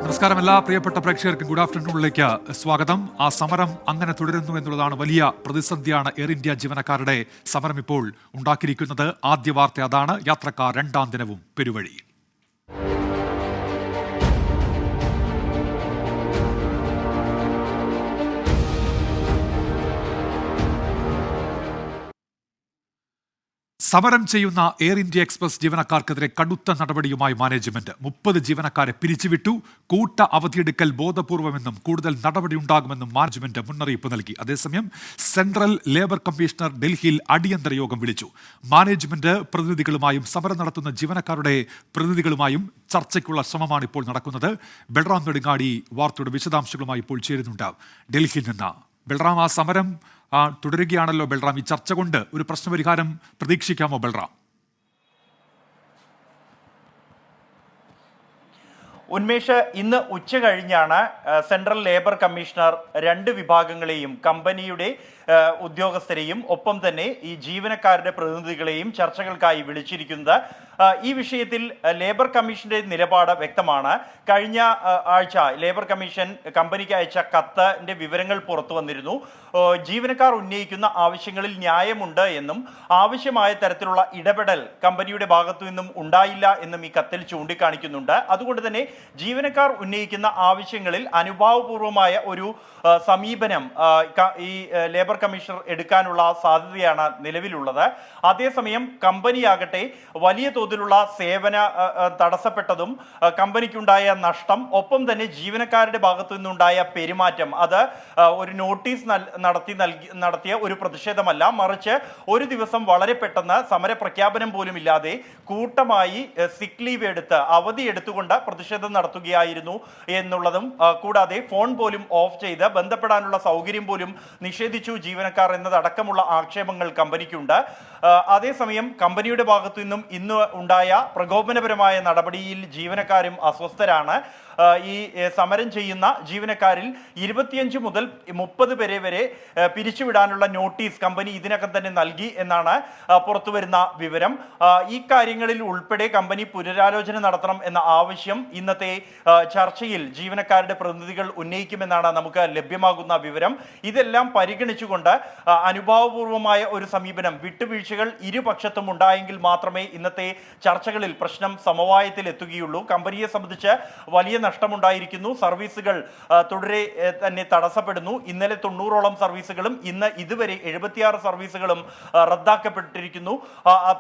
നമസ്കാരം എല്ലാ പ്രിയപ്പെട്ട പ്രേക്ഷകർക്കും ഗുഡ് ആഫ്റ്റർനൂണിലേക്ക് സ്വാഗതം. ആ സമരം അങ്ങനെ തുടരുന്നു എന്നുള്ളതാണ് വലിയ പ്രതിസന്ധിയാണ് എയർ ഇന്ത്യ ജീവനക്കാരുടെ സമരം ഇപ്പോൾ ഉണ്ടാക്കിയിരിക്കുന്നത്. ആദ്യ വാർത്ത അതാണ്. യാത്രക്കാർ രണ്ടാം ദിനവും പെരുവഴി. സമരം ചെയ്യുന്ന എയർ ഇന്ത്യ എക്സ്പ്രസ് ജീവനക്കാർക്കെതിരെ കടുത്ത നടപടിയുമായി മാനേജ്മെന്റ് 30 ജീവനക്കാരെ പിരിച്ചുവിട്ടു. കൂട്ട അവധിയെടുക്കൽ ബോധപൂർവമെന്നും കൂടുതൽ നടപടിയുണ്ടാകുമെന്നും മാനേജ്മെന്റ് മുന്നറിയിപ്പ് നൽകി. അതേസമയം സെൻട്രൽ ലേബർ കമ്മീഷണർ ഡൽഹിയിൽ അടിയന്തര യോഗം വിളിച്ചു. മാനേജ്മെന്റ് പ്രതിനിധികളുമായും സമരം നടത്തുന്ന ജീവനക്കാരുടെ പ്രതിനിധികളുമായും ചർച്ചയ്ക്കുള്ള ശ്രമമാണ് ഇപ്പോൾ നടക്കുന്നത്. ബൽറാം നെടുങ്ങാടി വാർത്തയുടെ വിശദാംശങ്ങളുമായി ഇപ്പോൾ ചേരുന്നുണ്ട് ഡൽഹിയിൽ നിന്ന്. ബൽറാം, ആ സമരം തുടരുകയാണല്ലോ ബൽറാം. ഈ ചർച്ച കൊണ്ട് ഒരു പ്രശ്നപരിഹാരം പ്രതീക്ഷിക്കാമോ ബൽറാം? ഉന്മേഷ്, ഇന്ന് ഉച്ച കഴിഞ്ഞാണ് സെൻട്രൽ ലേബർ കമ്മീഷണർ രണ്ട് വിഭാഗങ്ങളെയും, കമ്പനിയുടെ ഉദ്യോഗസ്ഥരെയും ഒപ്പം തന്നെ ഈ ജീവനക്കാരുടെ പ്രതിനിധികളെയും ചർച്ചകൾക്കായി വിളിച്ചിരിക്കുന്നത്. ഈ വിഷയത്തിൽ ലേബർ കമ്മീഷന്റെ നിലപാട് വ്യക്തമാണ്. കഴിഞ്ഞ ആഴ്ച ലേബർ കമ്മീഷൻ കമ്പനിക്ക് അയച്ച കത്തിന്റെ വിവരങ്ങൾ പുറത്തു വന്നിരുന്നു. ജീവനക്കാർ ഉന്നയിക്കുന്ന ആവശ്യങ്ങളിൽ ന്യായമുണ്ട് എന്നും ആവശ്യമായ തരത്തിലുള്ള ഇടപെടൽ കമ്പനിയുടെ ഭാഗത്തു നിന്നും ഉണ്ടായില്ല എന്നും ഈ കത്തിൽ ചൂണ്ടിക്കാണിക്കുന്നുണ്ട്. അതുകൊണ്ട് തന്നെ ജീവനക്കാർ ഉന്നയിക്കുന്ന ആവശ്യങ്ങളിൽ അനുഭാവപൂർവമായ ഒരു സമീപനം ഈ ലേബർ കമ്മീഷണർ എടുക്കാനുള്ള സാധ്യതയാണ് നിലവിലുള്ളത്. അതേസമയം കമ്പനിയാകട്ടെ വലിയ തോതിലുള്ള സേവന തടസ്സപ്പെട്ടതും കമ്പനിക്കുണ്ടായ നഷ്ടം, ഒപ്പം തന്നെ ജീവനക്കാരുടെ ഭാഗത്തു നിന്നുണ്ടായ പെരുമാറ്റം, അത് ഒരു നോട്ടീസ് നടത്തിയ ഒരു പ്രതിഷേധമല്ല, മറിച്ച് ഒരു ദിവസം വളരെ പെട്ടെന്ന് സമര പ്രഖ്യാപനം പോലും ഇല്ലാതെ കൂട്ടമായി സിക്ക് ലീവ് എടുത്ത് അവധി എടുത്തുകൊണ്ട് പ്രതിഷേധം നടത്തുകയായിരുന്നു എന്നുള്ളതും, കൂടാതെ ഫോൺ പോലും ഓഫ് ചെയ്ത് ബന്ധപ്പെടാനുള്ള സൗകര്യം പോലും നിഷേധിച്ചു ജീവനക്കാർ എന്നതടക്കമുള്ള ആക്ഷേപങ്ങൾ കമ്പനിക്കുണ്ട്. അതേസമയം കമ്പനിയുടെ ഭാഗത്തു നിന്നും ഇന്ന് ഉണ്ടായ പ്രകോപനപരമായ നടപടിയിൽ ജീവനക്കാരും അസ്വസ്ഥരാണ്. ഈ സമരം ചെയ്യുന്ന ജീവനക്കാരിൽ 25 മുതൽ 30 പേരെ വരെ പിരിച്ചുവിടാനുള്ള നോട്ടീസ് കമ്പനി ഇതിനകം തന്നെ നൽകി എന്നാണ് പുറത്തുവരുന്ന വിവരം. ഈ കാര്യങ്ങളിൽ ഉൾപ്പെടെ കമ്പനി പുനരാലോചന നടത്തണം എന്ന ആവശ്യം ഇന്നത്തെ ചർച്ചയിൽ ജീവനക്കാരുടെ പ്രതിനിധികൾ ഉന്നയിക്കുമെന്നാണ് നമുക്ക് ലഭ്യമാകുന്ന വിവരം. ഇതെല്ലാം പരിഗണിച്ചുകൊണ്ട് അനുഭാവപൂർവമായ ഒരു സമീപനം, വിട്ടുവീഴ്ചകൾ ഇരുപക്ഷത്തും ഉണ്ടായെങ്കിൽ മാത്രമേ ഇന്നത്തെ ചർച്ചകളിൽ പ്രശ്നം സമവായത്തിൽ എത്തുകയുള്ളൂ. കമ്പനിയെ സംബന്ധിച്ച് വലിയ നഷ്ടമുണ്ടായിരിക്കുന്നു. സർവീസുകൾ തുടരെ തന്നെ തടസ്സപ്പെടുന്നു. ഇന്നലെ 90ഓളം സർവീസുകളും ഇന്ന് ഇതുവരെ 76 സർവീസുകളും റദ്ദാക്കപ്പെട്ടിരിക്കുന്നു.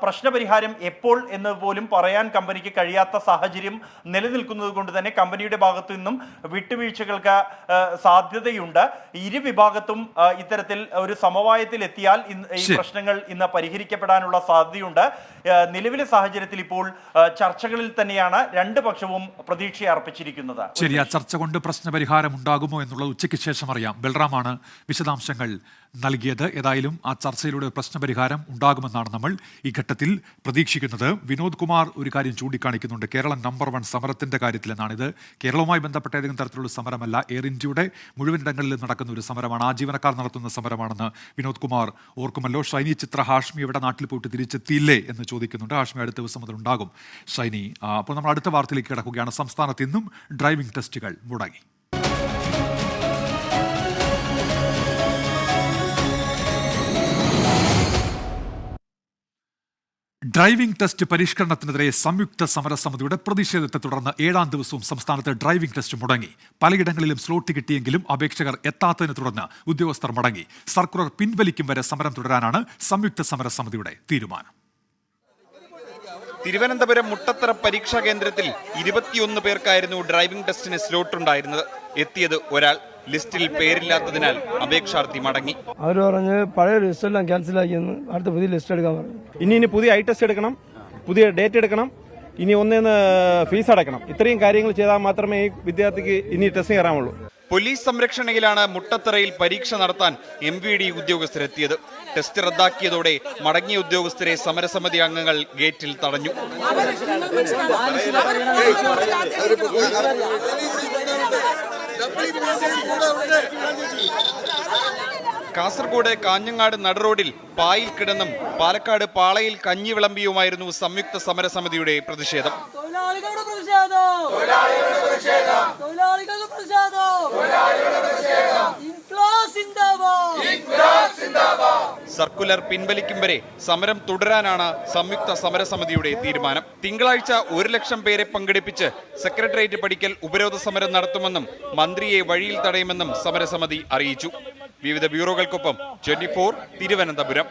പ്രശ്നപരിഹാരം എപ്പോൾ എന്ന് പോലും പറയാൻ കമ്പനിക്ക് കഴിയാത്ത സാഹചര്യം നിലനിൽക്കുന്നത് കൊണ്ട് തന്നെ കമ്പനിയുടെ ഭാഗത്തു നിന്നും വിട്ടുവീഴ്ചകൾക്ക് സാധ്യതയുണ്ട്. ഇരു വിഭാഗത്തും ഇത്തരത്തിൽ ഒരു സമവായത്തിൽ എത്തിയാൽ ഈ പ്രശ്നങ്ങൾ ഇന്ന് പരിഹരിക്കപ്പെടാനുള്ള സാധ്യതയുണ്ട്. നിലവിലെ സാഹചര്യത്തിൽ ഇപ്പോൾ ചർച്ചകളിൽ തന്നെയാണ് രണ്ട് പക്ഷവും പ്രതീക്ഷ അർപ്പിച്ചിരിക്കുന്നത്. ശരി, ആ ചർച്ച കൊണ്ട് പ്രശ്നപരിഹാരം ഉണ്ടാകുമോ എന്നുള്ളത് ഉച്ചയ്ക്ക് ശേഷം അറിയാം. ബൽറാമാണ് വിശദാംശങ്ങൾ നൽകിയത്. ഏതായാലും ആ ചർച്ചയിലൂടെ പ്രശ്നപരിഹാരം ഉണ്ടാകുമെന്നാണ് നമ്മൾ ഈ ഘട്ടത്തിൽ പ്രതീക്ഷിക്കുന്നത്. വിനോദ് കുമാർ ഒരു കാര്യം ചൂണ്ടിക്കാണിക്കുന്നുണ്ട്. കേരളം നമ്പർ 1 സമരത്തിന്റെ കാര്യത്തിൽ എന്നാണ്. ഇത് കേരളവുമായി ബന്ധപ്പെട്ട ഏതെങ്കിലും തരത്തിലുള്ള സമരമല്ല, എയർ ഇന്ത്യയുടെ മുഴുവൻ ഇടങ്ങളിലും നടക്കുന്ന ഒരു സമരമാണ്, ആ ജീവനക്കാർ നടത്തുന്ന സമരമാണെന്ന് വിനോദ് കുമാർ ഓർക്കുമല്ലോ. ഷൈനി ചിത്ര ഹാഷ്മി ഇവിടെ നാട്ടിൽ പോയിട്ട് തിരിച്ചെത്തിയില്ലേ എന്ന് ചോദിക്കുന്നുണ്ട്. ഹാഷ്മി അടുത്ത ദിവസം മുതൽ ഉണ്ടാകും ഷൈനി. അപ്പോൾ നമ്മൾ അടുത്ത വാർത്തയിലേക്ക് കിടക്കുകയാണ്. സംസ്ഥാനത്ത് ഇന്നും ഡ്രൈവിംഗ് ടെസ്റ്റുകൾ മുടങ്ങി. ഡ്രൈവിംഗ് ടെസ്റ്റ് പരിഷ്കരണത്തിനെതിരെ സംയുക്ത സമരസമിതിയുടെ പ്രതിഷേധത്തെ തുടർന്ന് 7ാം ദിവസവും സംസ്ഥാനത്ത് ഡ്രൈവിംഗ് ടെസ്റ്റ് മുടങ്ങി. പലയിടങ്ങളിലും സ്ലോട്ട് കിട്ടിയെങ്കിലും അപേക്ഷകർ എത്താത്തതിനെ തുടർന്ന് ഉദ്യോഗസ്ഥർ മടങ്ങി. സർക്കുലർ പിൻവലിക്കും വരെ സമരം തുടരാനാണ് സംയുക്ത സമരസമിതിയുടെ തീരുമാനം. തിരുവനന്തപുരം മുട്ടത്തറ പരീക്ഷാ കേന്ദ്രത്തിൽ 21 പേർക്കായിരുന്നു ഡ്രൈവിംഗ് ടെസ്റ്റിന് സ്ലോട്ട് ഉണ്ടായിരുന്നത്. എത്തിയത് ഒരാൾ. ലിസ്റ്റിൽ പേരില്ലാത്തതിനാൽ അപേക്ഷാർത്ഥി മടങ്ങി. അവർ പറഞ്ഞ് പഴയ ലിസ്റ്റ് എല്ലാം ക്യാൻസൽ ആക്കിയെന്ന്, അടുത്ത പുതിയ ലിസ്റ്റ് എടുക്കാൻ പറഞ്ഞു. ഇനി പുതിയ ഐ ടെസ്റ്റ് എടുക്കണം, പുതിയ ഡേറ്റ് എടുക്കണം, ഇനി ഒന്നേന്ന് ഫീസ് അടക്കണം. ഇത്രയും കാര്യങ്ങൾ ചെയ്താൽ മാത്രമേ ഈ വിദ്യാർത്ഥിക്ക് ഇനി ടെസ്റ്റ് കയറാമുള്ളൂ. പോലീസ് സംരക്ഷണയിലാണ് മുട്ടത്തറയിൽ പരീക്ഷ നടത്താൻ MVD ഉദ്യോഗസ്ഥരെത്തിയത്. ടെസ്റ്റ് റദ്ദാക്കിയതോടെ മടങ്ങിയ ഉദ്യോഗസ്ഥരെ സമരസമിതി അംഗങ്ങൾ ഗേറ്റിൽ തടഞ്ഞു. കാസർഗോഡ് കാഞ്ഞങ്ങാട് നടുറോഡിൽ പായിൽ കിടന്നും പാലക്കാട് പാളയിൽ കഞ്ഞി വിളമ്പിയുമായിരുന്നു സംയുക്ത സമരസമിതിയുടെ പ്രതിഷേധം. സർക്കുലർ പിൻവലിക്കും വരെ സമരം തുടരാനാണ് സംയുക്ത സമരസമിതിയുടെ തീരുമാനം. തിങ്കളാഴ്ച 1 ലക്ഷം പേരെ പങ്കെടുപ്പിച്ച് സെക്രട്ടേറിയറ്റ് പടിക്കൽ ഉപരോധ സമരം നടത്തുമെന്നും മന്ത്രിയെ വഴിയിൽ തടയുമെന്നും സമരസമിതി അറിയിച്ചു. വിവിധ ബ്യൂറോകൾക്കൊപ്പം 24 തിരുവനന്തപുരം.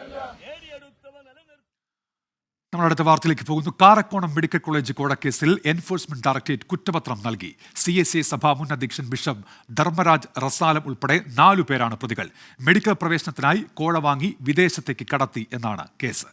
നമ്മൾ അടുത്ത വാർത്തയിലേക്ക് പോകുന്നു. കാരക്കോണം മെഡിക്കൽ കോളേജ് കോഴക്കേസിൽ എൻഫോഴ്സ്മെന്റ് ഡയറക്ടറേറ്റ് കുറ്റപത്രം നൽകി. CSA സഭാ മുൻ അധ്യക്ഷൻ ബിഷപ്പ് ധർമ്മരാജ് റസാലം ഉൾപ്പെടെ 4 പേരാണ് പ്രതികൾ. മെഡിക്കൽ പ്രവേശനത്തിനായി കോഴ വാങ്ങി വിദേശത്തേക്ക് കടത്തി എന്നാണ് കേസ്.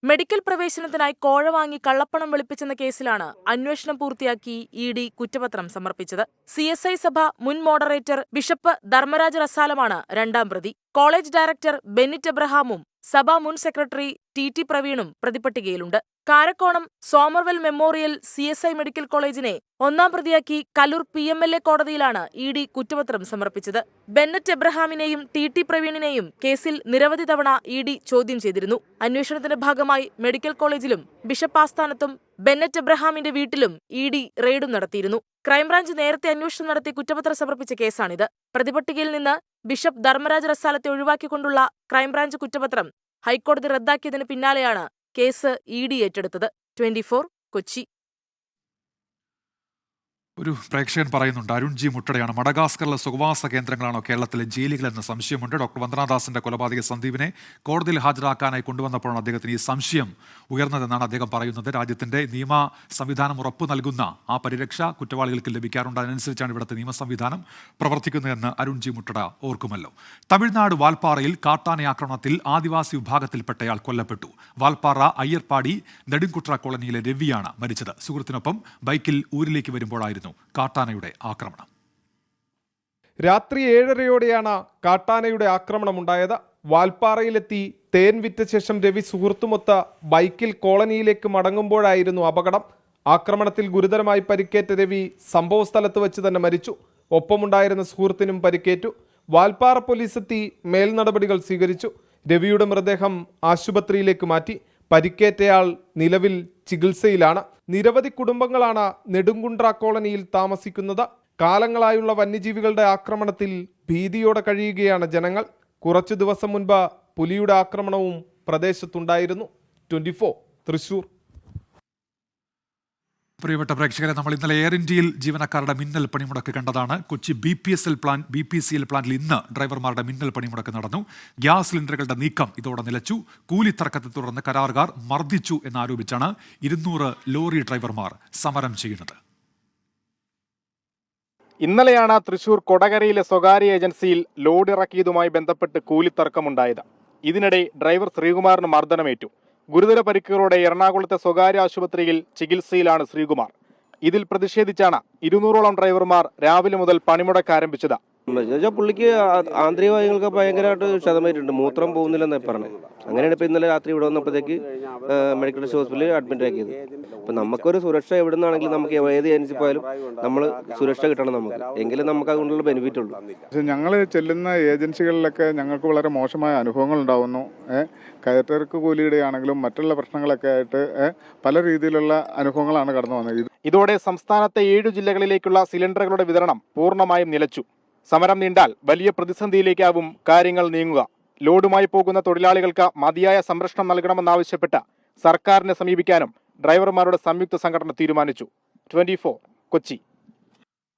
മെഡിക്കൽ പ്രവേശനത്തിനായി കോഴ വാങ്ങി കള്ളപ്പണം വെളുപ്പിച്ചെന്ന കേസിലാണ് അന്വേഷണം പൂർത്തിയാക്കി ED കുറ്റപത്രം സമർപ്പിച്ചത്. CSI സഭ മുൻ മോഡറേറ്റർ ബിഷപ്പ് ധർമ്മരാജ് റസാലമാണ് 2ാം പ്രതി. കോളേജ് ഡയറക്ടർ ബെന്നിറ്റ് എബ്രഹാമും സഭാ മുൻ സെക്രട്ടറി TT പ്രവീണും പ്രതിപട്ടികയിലുണ്ട്. Karakonam Somervell memorial CSI medical കോളേജിനെ 1ാം പ്രതിയാക്കി കലൂർ PMLA കോടതിയിലാണ് ED കുറ്റപത്രം സമർപ്പിച്ചത്. ബെന്നറ്റ് എബ്രഹാമിനെയും TT പ്രവീണിനെയും കേസിൽ നിരവധി തവണ ED ചോദ്യം ചെയ്തിരുന്നു. അന്വേഷണത്തിന്റെ ഭാഗമായി മെഡിക്കൽ കോളേജിലും ബിഷപ്പ് ആസ്ഥാനത്തും ബെന്നറ്റ് എബ്രഹാമിന്റെ വീട്ടിലും ED റെയ്ഡും നടത്തിയിരുന്നു. ക്രൈംബ്രാഞ്ച് നേരത്തെ അന്വേഷണം നടത്തി കുറ്റപത്രം സമർപ്പിച്ച കേസാണിത്. പ്രതിപട്ടികയിൽ നിന്ന് ബിഷപ്പ് ധർമ്മരാജ് റസാലത്തെ ഒഴിവാക്കിക്കൊണ്ടുള്ള ക്രൈംബ്രാഞ്ച് കുറ്റപത്രം ഹൈക്കോടതി റദ്ദാക്കിയതിന് പിന്നാലെയാണ് കേസ് ED ഏറ്റെടുത്തത്. 24 കൊച്ചി. ഒരു പ്രേക്ഷകൻ പറയുന്നുണ്ട്, അരുൺ ജി മുട്ടടയാണ്. മഡഗാസ്കറിലെ സുഖവാസ കേന്ദ്രങ്ങളാണോ കേരളത്തിലെ ജയിലുകളെന്ന സംശയമുണ്ട്. ഡോക്ടർ വന്ദനാദാസിന്റെ കൊലപാതക സന്ദീപിനെ കോടതിയിൽ ഹാജരാക്കാനായി കൊണ്ടുവന്നപ്പോഴാണ് അദ്ദേഹത്തിന് ഈ സംശയം ഉയർന്നതെന്നാണ് അദ്ദേഹം പറയുന്നത്. രാജ്യത്തിന്റെ നിയമ സംവിധാനം ഉറപ്പു നൽകുന്ന ആ പരിരക്ഷ കുറ്റവാളികൾക്ക് ലഭിക്കാറുണ്ട്. അതിനനുസരിച്ചാണ് ഇവിടുത്തെ നിയമ സംവിധാനം പ്രവർത്തിക്കുന്നതെന്ന് അരുൺ ജി മുട്ടട ഓർക്കുമല്ലോ. തമിഴ്നാട് വാൽപ്പാറയിൽ കാട്ടാന ആക്രമണത്തിൽ ആദിവാസി വിഭാഗത്തിൽപ്പെട്ടയാൾ കൊല്ലപ്പെട്ടു. വാൽപ്പാറ അയ്യർപ്പാടി നെടുങ്കുട്ര കോളനിയിലെ രവിയാണ് മരിച്ചത്. സുഹൃത്തിനൊപ്പം ബൈക്കിൽ ഊരിലേക്ക് വരുമ്പോഴായിരുന്നു കാട്ടാനയുടെ ആക്രമണം. രാത്രി 7:30യോടെയാണ് കാട്ടാനയുടെ ആക്രമണമുണ്ടായത്. വാൽപ്പാറയിലെത്തി തേൻ വിറ്റ ശേഷം രവി സുഹൃത്തുമൊത്ത് ബൈക്കിൽ കോളനിയിലേക്ക് മടങ്ങുമ്പോഴായിരുന്നു അപകടം. ആക്രമണത്തിൽ ഗുരുതരമായി പരിക്കേറ്റ രവി സംഭവസ്ഥലത്ത് വെച്ച് തന്നെ മരിച്ചു. ഒപ്പമുണ്ടായിരുന്ന സുഹൃത്തിനും പരിക്കേറ്റു. വാൽപ്പാറ പോലീസ് എത്തി മേൽനടപടികൾ സ്വീകരിച്ചു. രവിയുടെ മൃതദേഹം ആശുപത്രിയിലേക്ക് മാറ്റി. പരിക്കേറ്റയാൾ നിലവിൽ ചികിത്സയിലാണ്. നിരവധി കുടുംബങ്ങളാണ് നെടുങ്കുണ്ട്ര കോളനിയിൽ താമസിക്കുന്നത്. കാലങ്ങളായുള്ള വന്യജീവികളുടെ ആക്രമണത്തിൽ ഭീതിയോടെ കഴിയുകയാണ് ജനങ്ങൾ. കുറച്ചു ദിവസം മുൻപ് പുലിയുടെ ആക്രമണവും പ്രദേശത്തുണ്ടായിരുന്നു. 24 തൃശൂർ. പ്രിയപ്പെട്ട പ്രേക്ഷകരെ, നമ്മൾ ഇന്നലെ എയർ ഇന്ത്യയിൽ ജീവനക്കാരുടെ മിന്നൽ പണിമുടക്ക് കണ്ടതാണ്. കൊച്ചി BPCL പ്ലാന്റിൽ ഇന്ന് ഡ്രൈവർമാരുടെ മിന്നൽ പണിമുടക്ക് നടന്നു. ഗ്യാസ് സിലിണ്ടറുകളുടെ നീക്കം ഇതോടെ നിലച്ചു. കൂലി തർക്കത്തെ തുടർന്ന് കരാറുകാർ മർദ്ദിച്ചു എന്നാരോപിച്ചാണ് 200 ലോറി ഡ്രൈവർമാർ സമരം ചെയ്യുന്നത്. ഇന്നലെയാണ് തൃശൂർ കൊടകരയിലെ സ്വകാര്യ ഏജൻസിയിൽ ലോഡ് ഇറക്കിയതുമായി ബന്ധപ്പെട്ട് കൂലിത്തർക്കമുണ്ടായത്. ഇതിനിടെ ഡ്രൈവർ ശ്രീകുമാറിന് മർദ്ദനമേറ്റു. ഗുരുതര പരിക്കുകളോടെ എറണാകുളത്തെ സ്വകാര്യ ആശുപത്രിയിൽ ചികിത്സയിലാണ് ശ്രീകുമാർ. ഇതിൽ പ്രതിഷേധിച്ചാണ് 200ഓളം ഡ്രൈവർമാർ രാവിലെ മുതൽ പണിമുടക്ക് ആരംഭിച്ചത്. പുള്ളിക്ക് ആന്തരികവായുകൾക്ക് ഭയങ്കരമായിട്ട് ക്ഷതമായിട്ടുണ്ട്. മൂത്രം പോകുന്നില്ലെന്നാണ് പറഞ്ഞത്. അങ്ങനെയാണ് ഇപ്പം ഇന്നലെ രാത്രി ഇവിടെ വന്നപ്പോഴത്തേക്ക് മെഡിക്കൽ ഹോസ്പിറ്റലിൽ അഡ്മിറ്റ് ആക്കിയത്. അപ്പം നമുക്കൊരു സുരക്ഷ എവിടെ നിന്നാണെങ്കിലും നമുക്ക് ഏത് ഏജൻസി പോയാലും നമ്മൾ സുരക്ഷ കിട്ടണം നമുക്ക്, എങ്കിലും നമുക്ക് അതുകൊണ്ടുള്ള ബെനിഫിറ്റ് ഉള്ളൂ. പക്ഷേ ഞങ്ങൾ ചെല്ലുന്ന ഏജൻസികളിലൊക്കെ ഞങ്ങൾക്ക് വളരെ മോശമായ അനുഭവങ്ങൾ ഉണ്ടാവുന്നു. കയറ്റർക്ക് കൂലിയുടെ ആണെങ്കിലും മറ്റുള്ള പ്രശ്നങ്ങളൊക്കെ ആയിട്ട് പല രീതിയിലുള്ള അനുഭവങ്ങളാണ് കടന്നു വന്നത്. ഇതോടെ സംസ്ഥാനത്തെ 7 ജില്ലകളിലേക്കുള്ള സിലിണ്ടറുകളുടെ വിതരണം പൂർണ്ണമായും നിലച്ചു. സമരം നീണ്ടാൽ വലിയ പ്രതിസന്ധിയിലേക്കാവും കാര്യങ്ങൾ നീങ്ങുക. ലോഡുമായി പോകുന്ന തൊഴിലാളികൾക്ക് മതിയായ സംരക്ഷണം നൽകണമെന്നാവശ്യപ്പെട്ട് സർക്കാരിനെ സമീപിക്കാനും ഡ്രൈവർമാരുടെ സംയുക്ത സംഘടന തീരുമാനിച്ചു. 24 കൊച്ചി.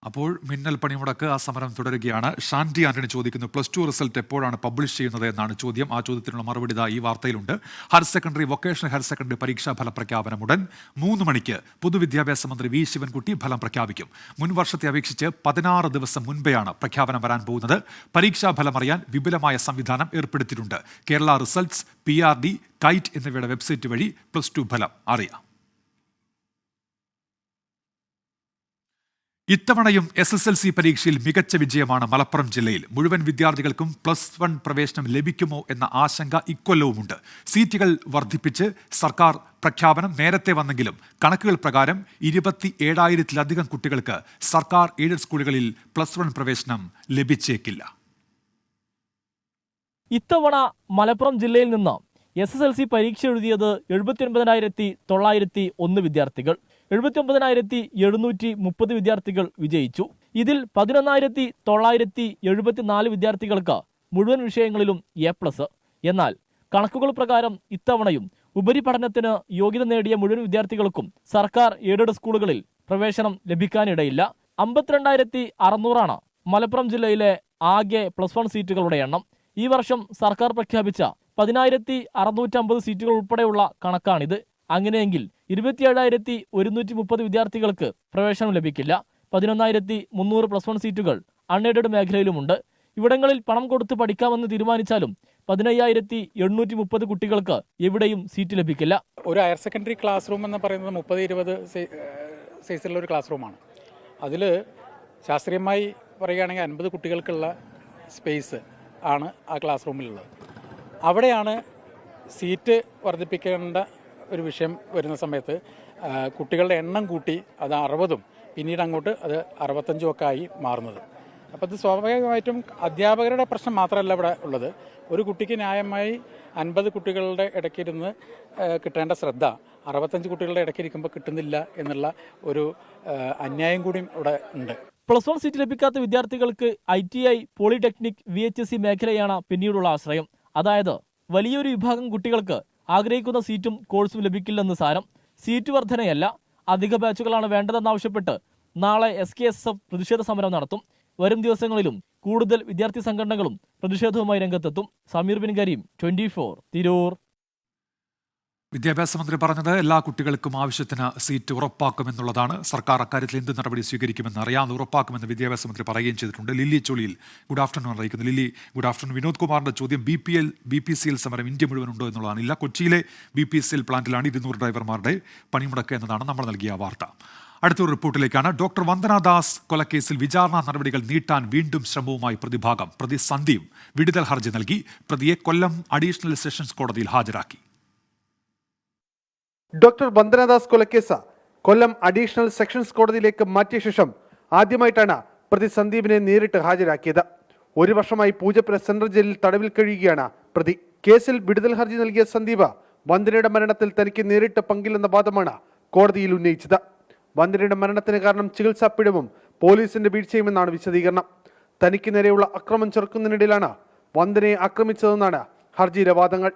അപ്പോൾ മിന്നൽ പണിമുടക്ക് ആ സമരം തുടരുകയാണ്. ഷാൻഡി ആന്റണി ചോദിക്കുന്നു, +2 റിസൾട്ട് എപ്പോഴാണ് പബ്ലിഷ് ചെയ്യുന്നത് എന്നാണ് ചോദ്യം. ആ ചോദ്യത്തിനുള്ള മറുപടി ഈ വാർത്തയിലുണ്ട്. Higher secondary, vocational higher secondary പരീക്ഷാ ഫല പ്രഖ്യാപനം ഉടൻ 3 മണിക്ക് പൊതുവിദ്യാഭ്യാസ മന്ത്രി വി ശിവൻകുട്ടി ഫലം പ്രഖ്യാപിക്കും. മുൻ വർഷത്തെ അപേക്ഷിച്ച് 16 ദിവസം മുൻപെയാണ് പ്രഖ്യാപനം വരാൻ പോകുന്നത്. പരീക്ഷാ ഫലം അറിയാൻ വിപുലമായ സംവിധാനം ഏർപ്പെടുത്തിയിട്ടുണ്ട്. കേരള റിസൾട്ട്സ്, PRD, കൈറ്റ് എന്നിവയുടെ വെബ്സൈറ്റ് വഴി +2 ഫലം അറിയാം. ഇത്തവണയും SSLC പരീക്ഷയിൽ മികച്ച വിജയമാണ് മലപ്പുറം ജില്ലയിൽ. മുഴുവൻ വിദ്യാർത്ഥികൾക്കും +1 പ്രവേശനം ലഭിക്കുമോ എന്ന ആശങ്ക ഇക്കൊല്ലവുമുണ്ട്. സീറ്റുകൾ വർദ്ധിപ്പിച്ച് സർക്കാർ പ്രഖ്യാപനം നേരത്തെ വന്നെങ്കിലും കണക്കുകൾ പ്രകാരം 27,000-ലധികം കുട്ടികൾക്ക് സർക്കാർ എയ്ഡഡ് സ്കൂളുകളിൽ +1 പ്രവേശനം ലഭിച്ചേക്കില്ല. ഇത്തവണ മലപ്പുറം ജില്ലയിൽ നിന്ന് SSLC പരീക്ഷ എഴുതിയത് 79,901 വിദ്യാർത്ഥികൾ. 79,730 വിദ്യാർത്ഥികൾ വിജയിച്ചു. ഇതിൽ 11,974 വിദ്യാർത്ഥികൾക്ക് മുഴുവൻ വിഷയങ്ങളിലും A+. എന്നാൽ കണക്കുകൾ പ്രകാരം ഇത്തവണയും ഉപരിപഠനത്തിന് യോഗ്യത നേടിയ മുഴുവൻ വിദ്യാർത്ഥികൾക്കും സർക്കാർ എയ്ഡഡ് സ്കൂളുകളിൽ പ്രവേശനം ലഭിക്കാനിടയില്ല. 52,600 മലപ്പുറം ജില്ലയിലെ ആകെ +1 സീറ്റുകളുടെ എണ്ണം. ഈ വർഷം സർക്കാർ പ്രഖ്യാപിച്ച 10,650 സീറ്റുകൾ ഉൾപ്പെടെയുള്ള കണക്കാണിത്. അങ്ങനെയെങ്കിൽ 27,130 വിദ്യാർത്ഥികൾക്ക് പ്രവേശനം ലഭിക്കില്ല. 11,300 +1 സീറ്റുകൾ അൺഎയ്ഡഡ് മേഖലയിലുമുണ്ട്. ഇവിടങ്ങളിൽ പണം കൊടുത്ത് പഠിക്കാമെന്ന് തീരുമാനിച്ചാലും 15,830 കുട്ടികൾക്ക് എവിടെയും സീറ്റ് ലഭിക്കില്ല. ഒരു ഹയർ സെക്കൻഡറി ക്ലാസ് റൂം എന്ന് പറയുന്നത് 30-20 സൈസിലുള്ള ഒരു ക്ലാസ് റൂമാണ്. അതിൽ ശാസ്ത്രീയമായി പറയുകയാണെങ്കിൽ 50 കുട്ടികൾക്കുള്ള സ്പേസ് ആണ് ആ ക്ലാസ് റൂമിലുള്ളത്. അവിടെയാണ് സീറ്റ് വർദ്ധിപ്പിക്കേണ്ട ഒരു വിഷയം വരുന്ന സമയത്ത് കുട്ടികളുടെ എണ്ണം കൂട്ടി അത് 60 പിന്നീട് അങ്ങോട്ട് അത് 65 ഒക്കെ ആയി മാറുന്നത്. അപ്പോൾ ഇത് സ്വാഭാവികമായിട്ടും അധ്യാപകരുടെ പ്രശ്നം മാത്രമല്ല ഇവിടെ ഉള്ളത്. ഒരു കുട്ടിക്ക് ന്യായമായി 50 കുട്ടികളുടെ ഇടയ്ക്കിരുന്ന് കിട്ടേണ്ട ശ്രദ്ധ 65 കുട്ടികളുടെ ഇടയ്ക്കിരിക്കുമ്പോൾ കിട്ടുന്നില്ല എന്നുള്ള ഒരു അന്യായം കൂടിയും ഇവിടെ ഉണ്ട്. +1 സീറ്റ് ലഭിക്കാത്ത വിദ്യാർത്ഥികൾക്ക് ITI, പോളിടെക്നിക്, VHSC മേഖലയാണ് പിന്നീടുള്ള ആശ്രയം. അതായത് വലിയൊരു വിഭാഗം കുട്ടികൾക്ക് ആഗ്രഹിക്കുന്ന സീറ്റും കോഴ്സും ലഭിക്കില്ലെന്ന് സാരം. സീറ്റ് വർധനയല്ല, അധിക ബാച്ചുകളാണ് വേണ്ടതെന്നാവശ്യപ്പെട്ട് നാളെ SKSF പ്രതിഷേധ സമരം നടത്തും. വരും ദിവസങ്ങളിലും കൂടുതൽ വിദ്യാർത്ഥി സംഘടനകളും പ്രതിഷേധവുമായി രംഗത്തെത്തും. സമീർ ബിൻ കരീം, 24, തിരൂർ. വിദ്യാഭ്യാസ മന്ത്രി പറഞ്ഞത് എല്ലാ കുട്ടികൾക്കും ആവശ്യത്തിന് സീറ്റ് ഉറപ്പാക്കുമെന്നുള്ളതാണ്. സർക്കാർ അക്കാര്യത്തിൽ എന്ത് നടപടി സ്വീകരിക്കുമെന്ന് അറിയാതെ ഉറപ്പാക്കുമെന്ന് വിദ്യാഭ്യാസ മന്ത്രി പറയുകയും ചെയ്തിട്ടുണ്ട്. ലില്ലി ചോളിയിൽ ഗുഡ് ആഫ്റ്റർനൂൺ അറിയിക്കുന്നു. Lily, good afternoon. വിനോദ് കുമാറിന്റെ ചോദ്യം BPCL സമരം ഇന്ത്യ മുഴുവൻ ഉണ്ടോ എന്നുള്ളതാണ്. ഇല്ല, കൊച്ചിയിലെ BPCL പ്ലാന്റിലാണ് 200 ഡ്രൈവർമാരുടെ പണിമുടക്ക് എന്നതാണ് നമ്മൾ നൽകിയ വാർത്ത. അടുത്തൊരു റിപ്പോർട്ടിലേക്കാണ്. ഡോക്ടർ വന്ദന ദാസ് കൊലക്കേസിൽ വിചാരണ നടപടികൾ നീട്ടാൻ വീണ്ടും ശ്രമവുമായി പ്രതിഭാഗം. പ്രതി സന്ദീപ് വിടുതൽ ഹർജി നൽകി. പ്രതിയെ കൊല്ലം അഡീഷണൽ സെഷൻസ് കോടതിയിൽ ഹാജരാക്കി. ഡോക്ടർ വന്ദനദാസ് കൊലക്കേസ് കൊല്ലം അഡീഷണൽ സെഷൻസ് കോടതിയിലേക്ക് മാറ്റിയ ശേഷം ആദ്യമായിട്ടാണ് പ്രതി സന്ദീപിനെ നേരിട്ട് ഹാജരാക്കിയത്. 1 വർഷമായി പൂജപ്പുര സെൻട്രൽ ജയിലിൽ തടവിൽ കഴിയുകയാണ് പ്രതി. കേസിൽ വിടുതൽ ഹർജി നൽകിയ സന്ദീപ് വന്ദനയുടെ മരണത്തിൽ തനിക്ക് നേരിട്ട് പങ്കില്ലെന്ന വാദമാണ് കോടതിയിൽ ഉന്നയിച്ചത്. വന്ദനയുടെ മരണത്തിന് കാരണം ചികിത്സാ പിഴവും പോലീസിന്റെ വീഴ്ചയുമെന്നാണ് വിശദീകരണം. തനിക്ക് നേരെയുള്ള അക്രമം ചെറുക്കുന്നതിനിടയിലാണ് വന്ദനയെ ആക്രമിച്ചതെന്നാണ് ഹർജിയിലെ വാദങ്ങൾ.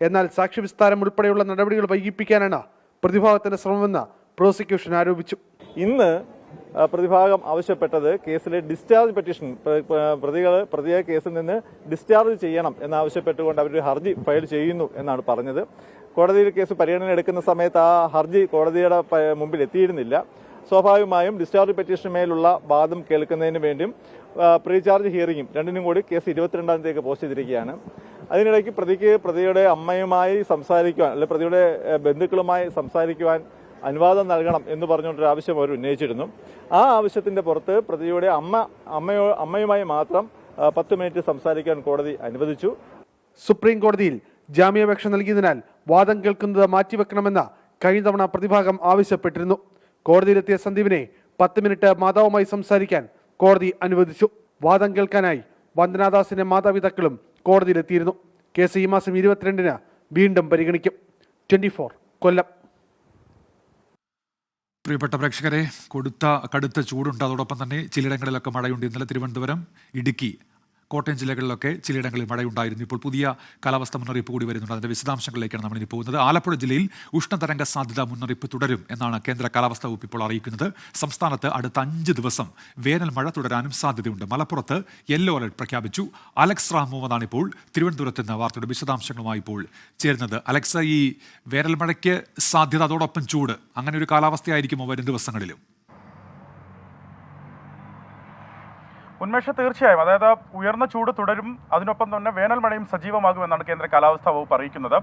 എന്നാൽ സാക്ഷി വിസ്താരം ഉൾപ്പെടെയുള്ള നടപടികൾ വൈകിപ്പിക്കാനാണ് പ്രതിഭാഗത്തിന്റെ ശ്രമമെന്ന് പ്രോസിക്യൂഷൻ ആരോപിച്ചു. ഇന്ന് പ്രതിഭാഗം ആവശ്യപ്പെട്ടത് കേസിലെ ഡിസ്ചാർജ് പെറ്റീഷൻ, പ്രതിയെ കേസിൽ നിന്ന് ഡിസ്ചാർജ് ചെയ്യണം എന്നാവശ്യപ്പെട്ടുകൊണ്ട് അവരൊരു ഹർജി ഫയൽ ചെയ്യുന്നു എന്നാണ് പറഞ്ഞത്. കോടതിയിൽ കേസ് പരിഗണന എടുക്കുന്ന സമയത്ത് ആ ഹർജി കോടതിയുടെ മുമ്പിൽ എത്തിയിരുന്നില്ല. സ്വാഭാവികമായും ഡിസ്ചാർജ് പെറ്റീഷനുമേലുള്ള വാദം കേൾക്കുന്നതിന് വേണ്ടിയും പ്രീ ചാർജ് ഹിയറിംഗും രണ്ടിനും കൂടി കേസ് 22-ാം തീയതിക്ക് പോസ്റ്റ് ചെയ്തിരിക്കുകയാണ്. അതിനിടയ്ക്ക് പ്രതിയുടെ അമ്മയുമായി സംസാരിക്കുവാൻ, അല്ലെങ്കിൽ പ്രതിയുടെ ബന്ധുക്കളുമായി സംസാരിക്കുവാൻ അനുവാദം നൽകണം എന്ന് പറഞ്ഞുകൊണ്ടൊരു ആവശ്യം അവർ ഉന്നയിച്ചിരുന്നു. ആ ആവശ്യത്തിന്റെ പുറത്ത് പ്രതിയുടെ അമ്മയുമായി മാത്രം 10 മിനിറ്റ് സംസാരിക്കാൻ കോടതി അനുവദിച്ചു. സുപ്രീം കോടതിയിൽ ജാമ്യാപേക്ഷ നൽകിയതിനാൽ വാദം കേൾക്കുന്നത് മാറ്റിവെക്കണമെന്ന് കഴിഞ്ഞ തവണ പ്രതിഭാഗം ആവശ്യപ്പെട്ടിരുന്നു. കോടതിയിലെത്തിയ സന്ദീപിനെ 10 മിനിറ്റ് മാതാവുമായി സംസാരിക്കാൻ കോടതി അനുവദിച്ചു. വാദം കേൾക്കാനായി വന്ദനാദാസിന്റെ മാതാപിതാക്കളും കോടതിയിലെത്തിയിരുന്നു. കേസ് ഈ മാസം 22-ന് വീണ്ടും പരിഗണിക്കും. 24 കൊല്ലം. പ്രിയപ്പെട്ട പ്രേക്ഷകരെ, കടുത്ത ചൂടുണ്ട്. അതോടൊപ്പം തന്നെ ചിലയിടങ്ങളിലൊക്കെ മഴയുണ്ട്. ഇന്നലെ തിരുവനന്തപുരം, ഇടുക്കി, കോട്ടയം ജില്ലകളിലൊക്കെ ചിലയിടങ്ങളിൽ മഴയുണ്ടായിരുന്നു. ഇപ്പോൾ പുതിയ കാലാവസ്ഥ മുന്നറിയിപ്പ് കൂടി വരുന്നുണ്ട്. അതിന്റെ വിശദാംശങ്ങളിലേക്കാണ് നമ്മളിനി പോകുന്നത്. ആലപ്പുഴ ജില്ലയിൽ ഉഷ്ണതരംഗ സാധ്യത മുന്നറിയിപ്പ് തുടരും എന്നാണ് കേന്ദ്ര കാലാവസ്ഥാ വകുപ്പ് ഇപ്പോൾ അറിയിക്കുന്നത്. സംസ്ഥാനത്ത് അടുത്ത 5 ദിവസം വേനൽ മഴ തുടരാനും സാധ്യതയുണ്ട്. മലപ്പുറത്ത് യെല്ലോ അലർട്ട് പ്രഖ്യാപിച്ചു. അലക്സ് റാമുവതാണ് ഇപ്പോൾ തിരുവനന്തപുരത്ത് നിന്ന് വാർത്തയുടെ വിശദാംശങ്ങളുമായി ഇപ്പോൾ ചേരുന്നത്. അലക്സ, ഈ വേനൽ മഴയ്ക്ക് സാധ്യത, അതോടൊപ്പം ചൂട്, അങ്ങനെ ഒരു കാലാവസ്ഥയായിരിക്കുമോ വരും ദിവസങ്ങളിലും? ഉന്മേഷ, തീർച്ചയായും. അതായത് ഉയർന്ന ചൂട് തുടരും, അതിനൊപ്പം തന്നെ വേനൽ മഴയും സജീവമാകുമെന്നാണ് കേന്ദ്ര കാലാവസ്ഥാ വകുപ്പ് അറിയിക്കുന്നത്.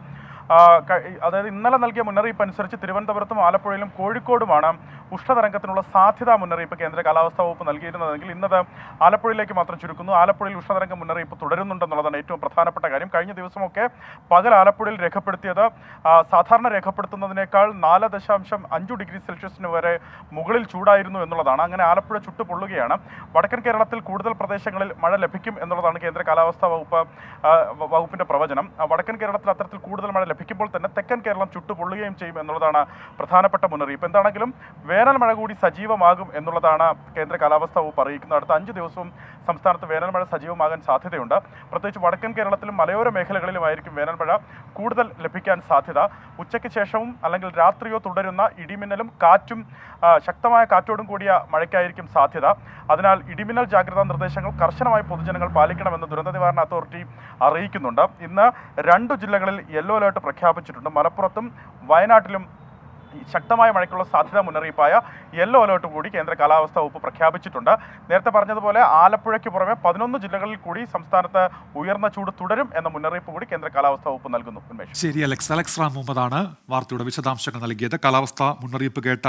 അതായത് ഇന്നലെ നൽകിയ മുന്നറിയിപ്പ് അനുസരിച്ച് തിരുവനന്തപുരത്തും ആലപ്പുഴയിലും കോഴിക്കോടുമാണ് ഉഷ്ണതരംഗത്തിനുള്ള സാധ്യതാ മുന്നറിയിപ്പ് കേന്ദ്ര കാലാവസ്ഥാ വകുപ്പ് നൽകിയിരുന്നതെങ്കിൽ ഇന്നത് ആലപ്പുഴയിലേക്ക് മാത്രം ചുരുക്കുന്നു. ആലപ്പുഴയിൽ ഉഷ്ണതരംഗ മുന്നറിയിപ്പ് തുടരുന്നുണ്ടെന്നുള്ളതാണ് ഏറ്റവും പ്രധാനപ്പെട്ട കാര്യം. കഴിഞ്ഞ ദിവസമൊക്കെ പകൽ ആലപ്പുഴയിൽ രേഖപ്പെടുത്തിയത് സാധാരണ രേഖപ്പെടുത്തുന്നതിനേക്കാൾ 4.5 ഡിഗ്രി സെൽഷ്യസിന് വരെ മുകളിൽ ചൂടായിരുന്നു എന്നുള്ളതാണ്. അങ്ങനെ ആലപ്പുഴ ചുട്ടുപൊള്ളുകയാണ്. വടക്കൻ കേരളത്തിൽ കൂടുതൽ പ്രദേശങ്ങളിൽ മഴ ലഭിക്കും എന്നുള്ളതാണ് കേന്ദ്ര കാലാവസ്ഥാ വകുപ്പിന്റെ പ്രവചനം. വടക്കൻ കേരളത്തിൽ അത്തരത്തിൽ കൂടുതൽ മഴ ലഭിക്കുമ്പോൾ തന്നെ തെക്കൻ കേരളം ചുട്ടുപൊള്ളുകയും ചെയ്യും എന്നുള്ളതാണ് പ്രധാനപ്പെട്ട മുന്നറിയിപ്പ്. എന്താണെങ്കിലും വേനൽ മഴ കൂടി സജീവമാകും എന്നുള്ളതാണ് കേന്ദ്ര കാലാവസ്ഥാ വകുപ്പ് അറിയിക്കുന്നത്. അടുത്ത 5 ദിവസവും സംസ്ഥാനത്ത് വേനൽ മഴ സജീവമാകാൻ സാധ്യതയുണ്ട്. പ്രത്യേകിച്ച് വടക്കൻ കേരളത്തിലും മലയോര മേഖലകളിലുമായിരിക്കും വേനൽ മഴ കൂടുതൽ ലഭിക്കാൻ സാധ്യത. ഉച്ചയ്ക്ക് ശേഷവും അല്ലെങ്കിൽ രാത്രിയോ തുടരുന്ന ഇടിമിന്നലും കാറ്റും ശക്തമായ കാറ്റോടും കൂടിയ മഴയ്ക്കായിരിക്കും സാധ്യത. അതിനാൽ ഇടിമിന്നൽ ജാഗ്രതാ നിർദ്ദേശങ്ങൾ കർശനമായി പൊതുജനങ്ങൾ പാലിക്കണമെന്ന് ദുരന്ത നിവാരണ അതോറിറ്റി അറിയിക്കുന്നുണ്ട്. ഇന്ന് 2 ജില്ലകളിൽ യെല്ലോ അലേർട്ട് പ്രഖ്യാപിച്ചിട്ടുണ്ട്. മലപ്പുറത്തും വയനാട്ടിലും ശക്തമായ മഴയ്ക്കുള്ള സാധ്യത മുന്നറിയിപ്പായ യെല്ലോ അലേർട്ട് കൂടി കേന്ദ്ര കാലാവസ്ഥാ വകുപ്പ് പ്രഖ്യാപിച്ചിട്ടുണ്ട്. നേരത്തെ പറഞ്ഞതുപോലെ ആലപ്പുഴയ്ക്ക് പുറമെ 11 ജില്ലകളിൽ കൂടി സംസ്ഥാനത്ത് ഉയർന്ന ചൂട് തുടരും എന്ന മുന്നറിയിപ്പ് കൂടി കേന്ദ്ര കാലാവസ്ഥാ വകുപ്പ് നൽകുന്നു. ശരി, അലക്സ് റാം മുഹമ്മദാണ് വാർത്തയുടെ വിശദാംശങ്ങൾ നൽകിയത്. കാലാവസ്ഥാ മുന്നറിയിപ്പ് കേട്ട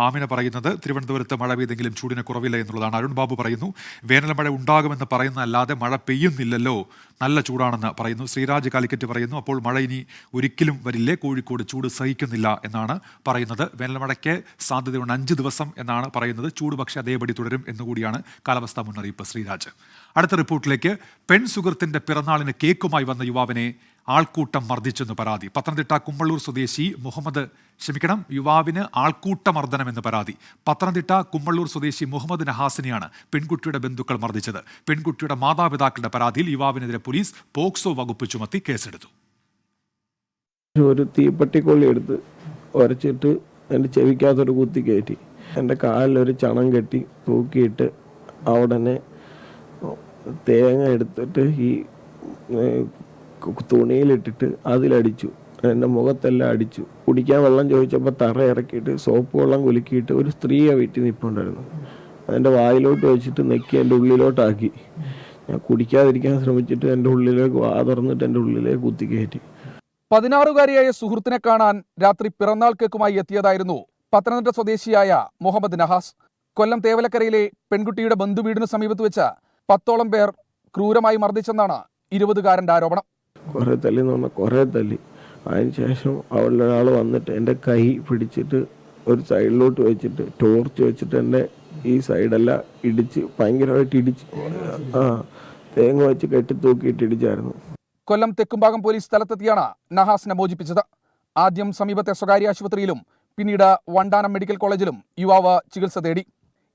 ആമിന പറയുന്നത് തിരുവനന്തപുരത്ത് മഴ പെയ്തെങ്കിലും ചൂടിന് കുറവില്ല എന്നുള്ളതാണ്. അരുൺ ബാബു പറയുന്നു വേനൽ മഴ ഉണ്ടാകുമെന്ന് പറയുന്നതല്ലാതെ മഴ പെയ്യുന്നില്ലല്ലോ, നല്ല ചൂടാണെന്ന് പറയുന്നു. ശ്രീരാജ് കാലിക്കറ്റ് പറയുന്നു അപ്പോൾ മഴ ഇനി ഒരിക്കലും വരില്ലേ, കോഴിക്കോട് ചൂട് സഹിക്കുന്നില്ല എന്നാണ് പറയുന്നത്. വേനൽമഴയ്ക്ക് സാധ്യതയുണ്ട് 5 ദിവസം എന്നാണ് പറയുന്നത്. ചൂട് പക്ഷേ അതേപടി തുടരും എന്നുകൂടിയാണ് കാലാവസ്ഥാ മുന്നറിയിപ്പ്. ശ്രീരാജ്, അടുത്ത റിപ്പോർട്ടിലേക്ക്. പെൺ സുഹൃത്തിന്റെ പിറന്നാളിന് കേക്കുമായി വന്ന യുവാവിനെ ആൾക്കൂട്ടം മർദ്ദിച്ചെന്ന് പരാതി. പത്തനംതിട്ട കുമ്മള്ളൂർ സ്വദേശി യുവാവിന് ആൾക്കൂട്ടമർദ്ദനമെന്ന് പരാതി. പത്തനംതിട്ട കുമ്മള്ളൂർ സ്വദേശി മുഹമ്മദ് നഹാസിനെയാണ് പെൺകുട്ടിയുടെ ബന്ധുക്കൾ മർദ്ദിച്ചത്. പെൺകുട്ടിയുടെ മാതാപിതാക്കളുടെ പരാതിയിൽ യുവാവിനെതിരെ പോലീസ് പോക്സോ വകുപ്പ് ചുമത്തി കേസെടുത്തു. ഒരു തീപ്പെട്ടിക്കൊള്ളി എടുത്ത് ഉരച്ചിട്ട് എൻ്റെ ചെവിക്കകത്തൊരു കുത്തി കയറ്റി എൻ്റെ കാലിലൊരു ചണം കെട്ടി തൂക്കിയിട്ട് അവിടെ തേങ്ങ എടുത്തിട്ട് ഈ തുണിയിലിട്ടിട്ട് അതിലടിച്ചു. എൻ്റെ മുഖത്തെല്ലാം അടിച്ചു. കുടിക്കാൻ വെള്ളം ചോദിച്ചപ്പോൾ തറ ഇറക്കിയിട്ട് സോപ്പ് വെള്ളം കുലുക്കിയിട്ട് ഒരു സ്ത്രീയെ വീട്ടിൽ നിൽപ്പുണ്ടായിരുന്നു. അതിൻ്റെ വായിലോട്ട് വെച്ചിട്ട് നെക്കി എൻ്റെ ഉള്ളിലോട്ടാക്കി. ഞാൻ കുടിക്കാതിരിക്കാൻ ശ്രമിച്ചിട്ട് എൻ്റെ ഉള്ളിലേക്ക് വാ തുറന്നിട്ട് എൻ്റെ ഉള്ളിലേക്ക് കുത്തി കയറ്റി. 16-കാരിയായ സുഹൃത്തിനെ കാണാൻ രാത്രി പിറന്നാൾ കേക്കുമായി എത്തിയതായിരുന്നു പത്തനംതിട്ട സ്വദേശിയായ മുഹമ്മദ് നഹാസ്. കൊല്ലം തേവലക്കരയിലെ പെൺകുട്ടിയുടെ ബന്ധുവീടിനു സമീപത്ത് വെച്ച് 10ഓളം പേർ ക്രൂരമായി മർദ്ദിച്ചെന്നാണ് 20-കാരൻ്റെ ആരോപണം. കുറേ തല്ലി എന്ന് പറഞ്ഞാൽ കുറേ തല്ലി. അതിനുശേഷം അവളുടെ ഒരാൾ വന്നിട്ട് എൻ്റെ കൈ പിടിച്ചിട്ട് ഒരു സൈഡിലോട്ട് വെച്ചിട്ട് ടോർച്ച് വെച്ചിട്ട് എൻ്റെ ഈ സൈഡെല്ലാം ഇടിച്ച് ഭയങ്കരമായിട്ട് ഇടിച്ച് തേങ്ങ വെച്ച് കെട്ടി തൂക്കിയിട്ട് ഇടിച്ചായിരുന്നു. കൊല്ലം തെക്കുംഭാഗം പോലീസ് സ്ഥലത്തെത്തിയാണ് നഹാസിനെ മോചിപ്പിച്ചത്. ആദ്യം സമീപത്തെ സ്വകാര്യ ആശുപത്രിയിലും പിന്നീട് വണ്ടാനം മെഡിക്കൽ കോളേജിലും യുവാവ് ചികിത്സ തേടി.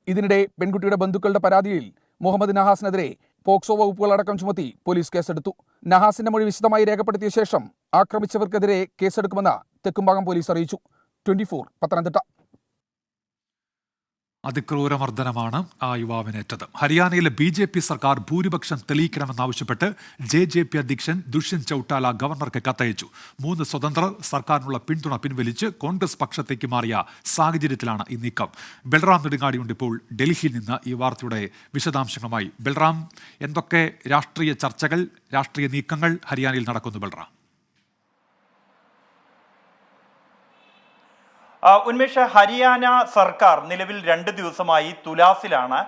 ഇതിനിടെ പെൺകുട്ടിയുടെ ബന്ധുക്കളുടെ പരാതിയിൽ മുഹമ്മദ് നഹാസിനെതിരെ പോക്സോ വകുപ്പുകളടക്കം ചുമത്തി പോലീസ് കേസെടുത്തു. നഹാസിന്റെ മൊഴി വിശദമായി രേഖപ്പെടുത്തിയ ശേഷം ആക്രമിച്ചവർക്കെതിരെ കേസെടുക്കുമെന്ന് തെക്കുംഭാഗം പോലീസ് അറിയിച്ചു. 24 പത്തനംതിട്ട. അതിക്രൂരമർദ്ദനമാണ് ആ യുവാവിനേറ്റത്. ഹരിയാനയിലെ BJP സർക്കാർ ഭൂരിപക്ഷം തെളിയിക്കണമെന്നാവശ്യപ്പെട്ട് JJP അധ്യക്ഷൻ ദുഷ്യന്ത് ചൌട്ടാല ഗവർണർക്ക് കത്തയച്ചു. 3 സ്വതന്ത്രർ സർക്കാരിനുള്ള പിന്തുണ പിൻവലിച്ച് കോൺഗ്രസ് പക്ഷത്തേക്ക് മാറിയ സാഹചര്യത്തിലാണ് ഈ നീക്കം. ബൽറാം നെടുങ്ങാടിയുണ്ട് ഇപ്പോൾ ഡൽഹിയിൽ നിന്ന് ഈ വാർത്തയുടെ വിശദാംശങ്ങളുമായി. ബൽറാം, എന്തൊക്കെ രാഷ്ട്രീയ ചർച്ചകൾ, രാഷ്ട്രീയ നീക്കങ്ങൾ ഹരിയാനയിൽ നടക്കുന്നു? ബൽറാം. ഉന്മേഷ്, ഹരിയാന സർക്കാർ നിലവിൽ 2 ദിവസമായി തുലാസിലാണ്.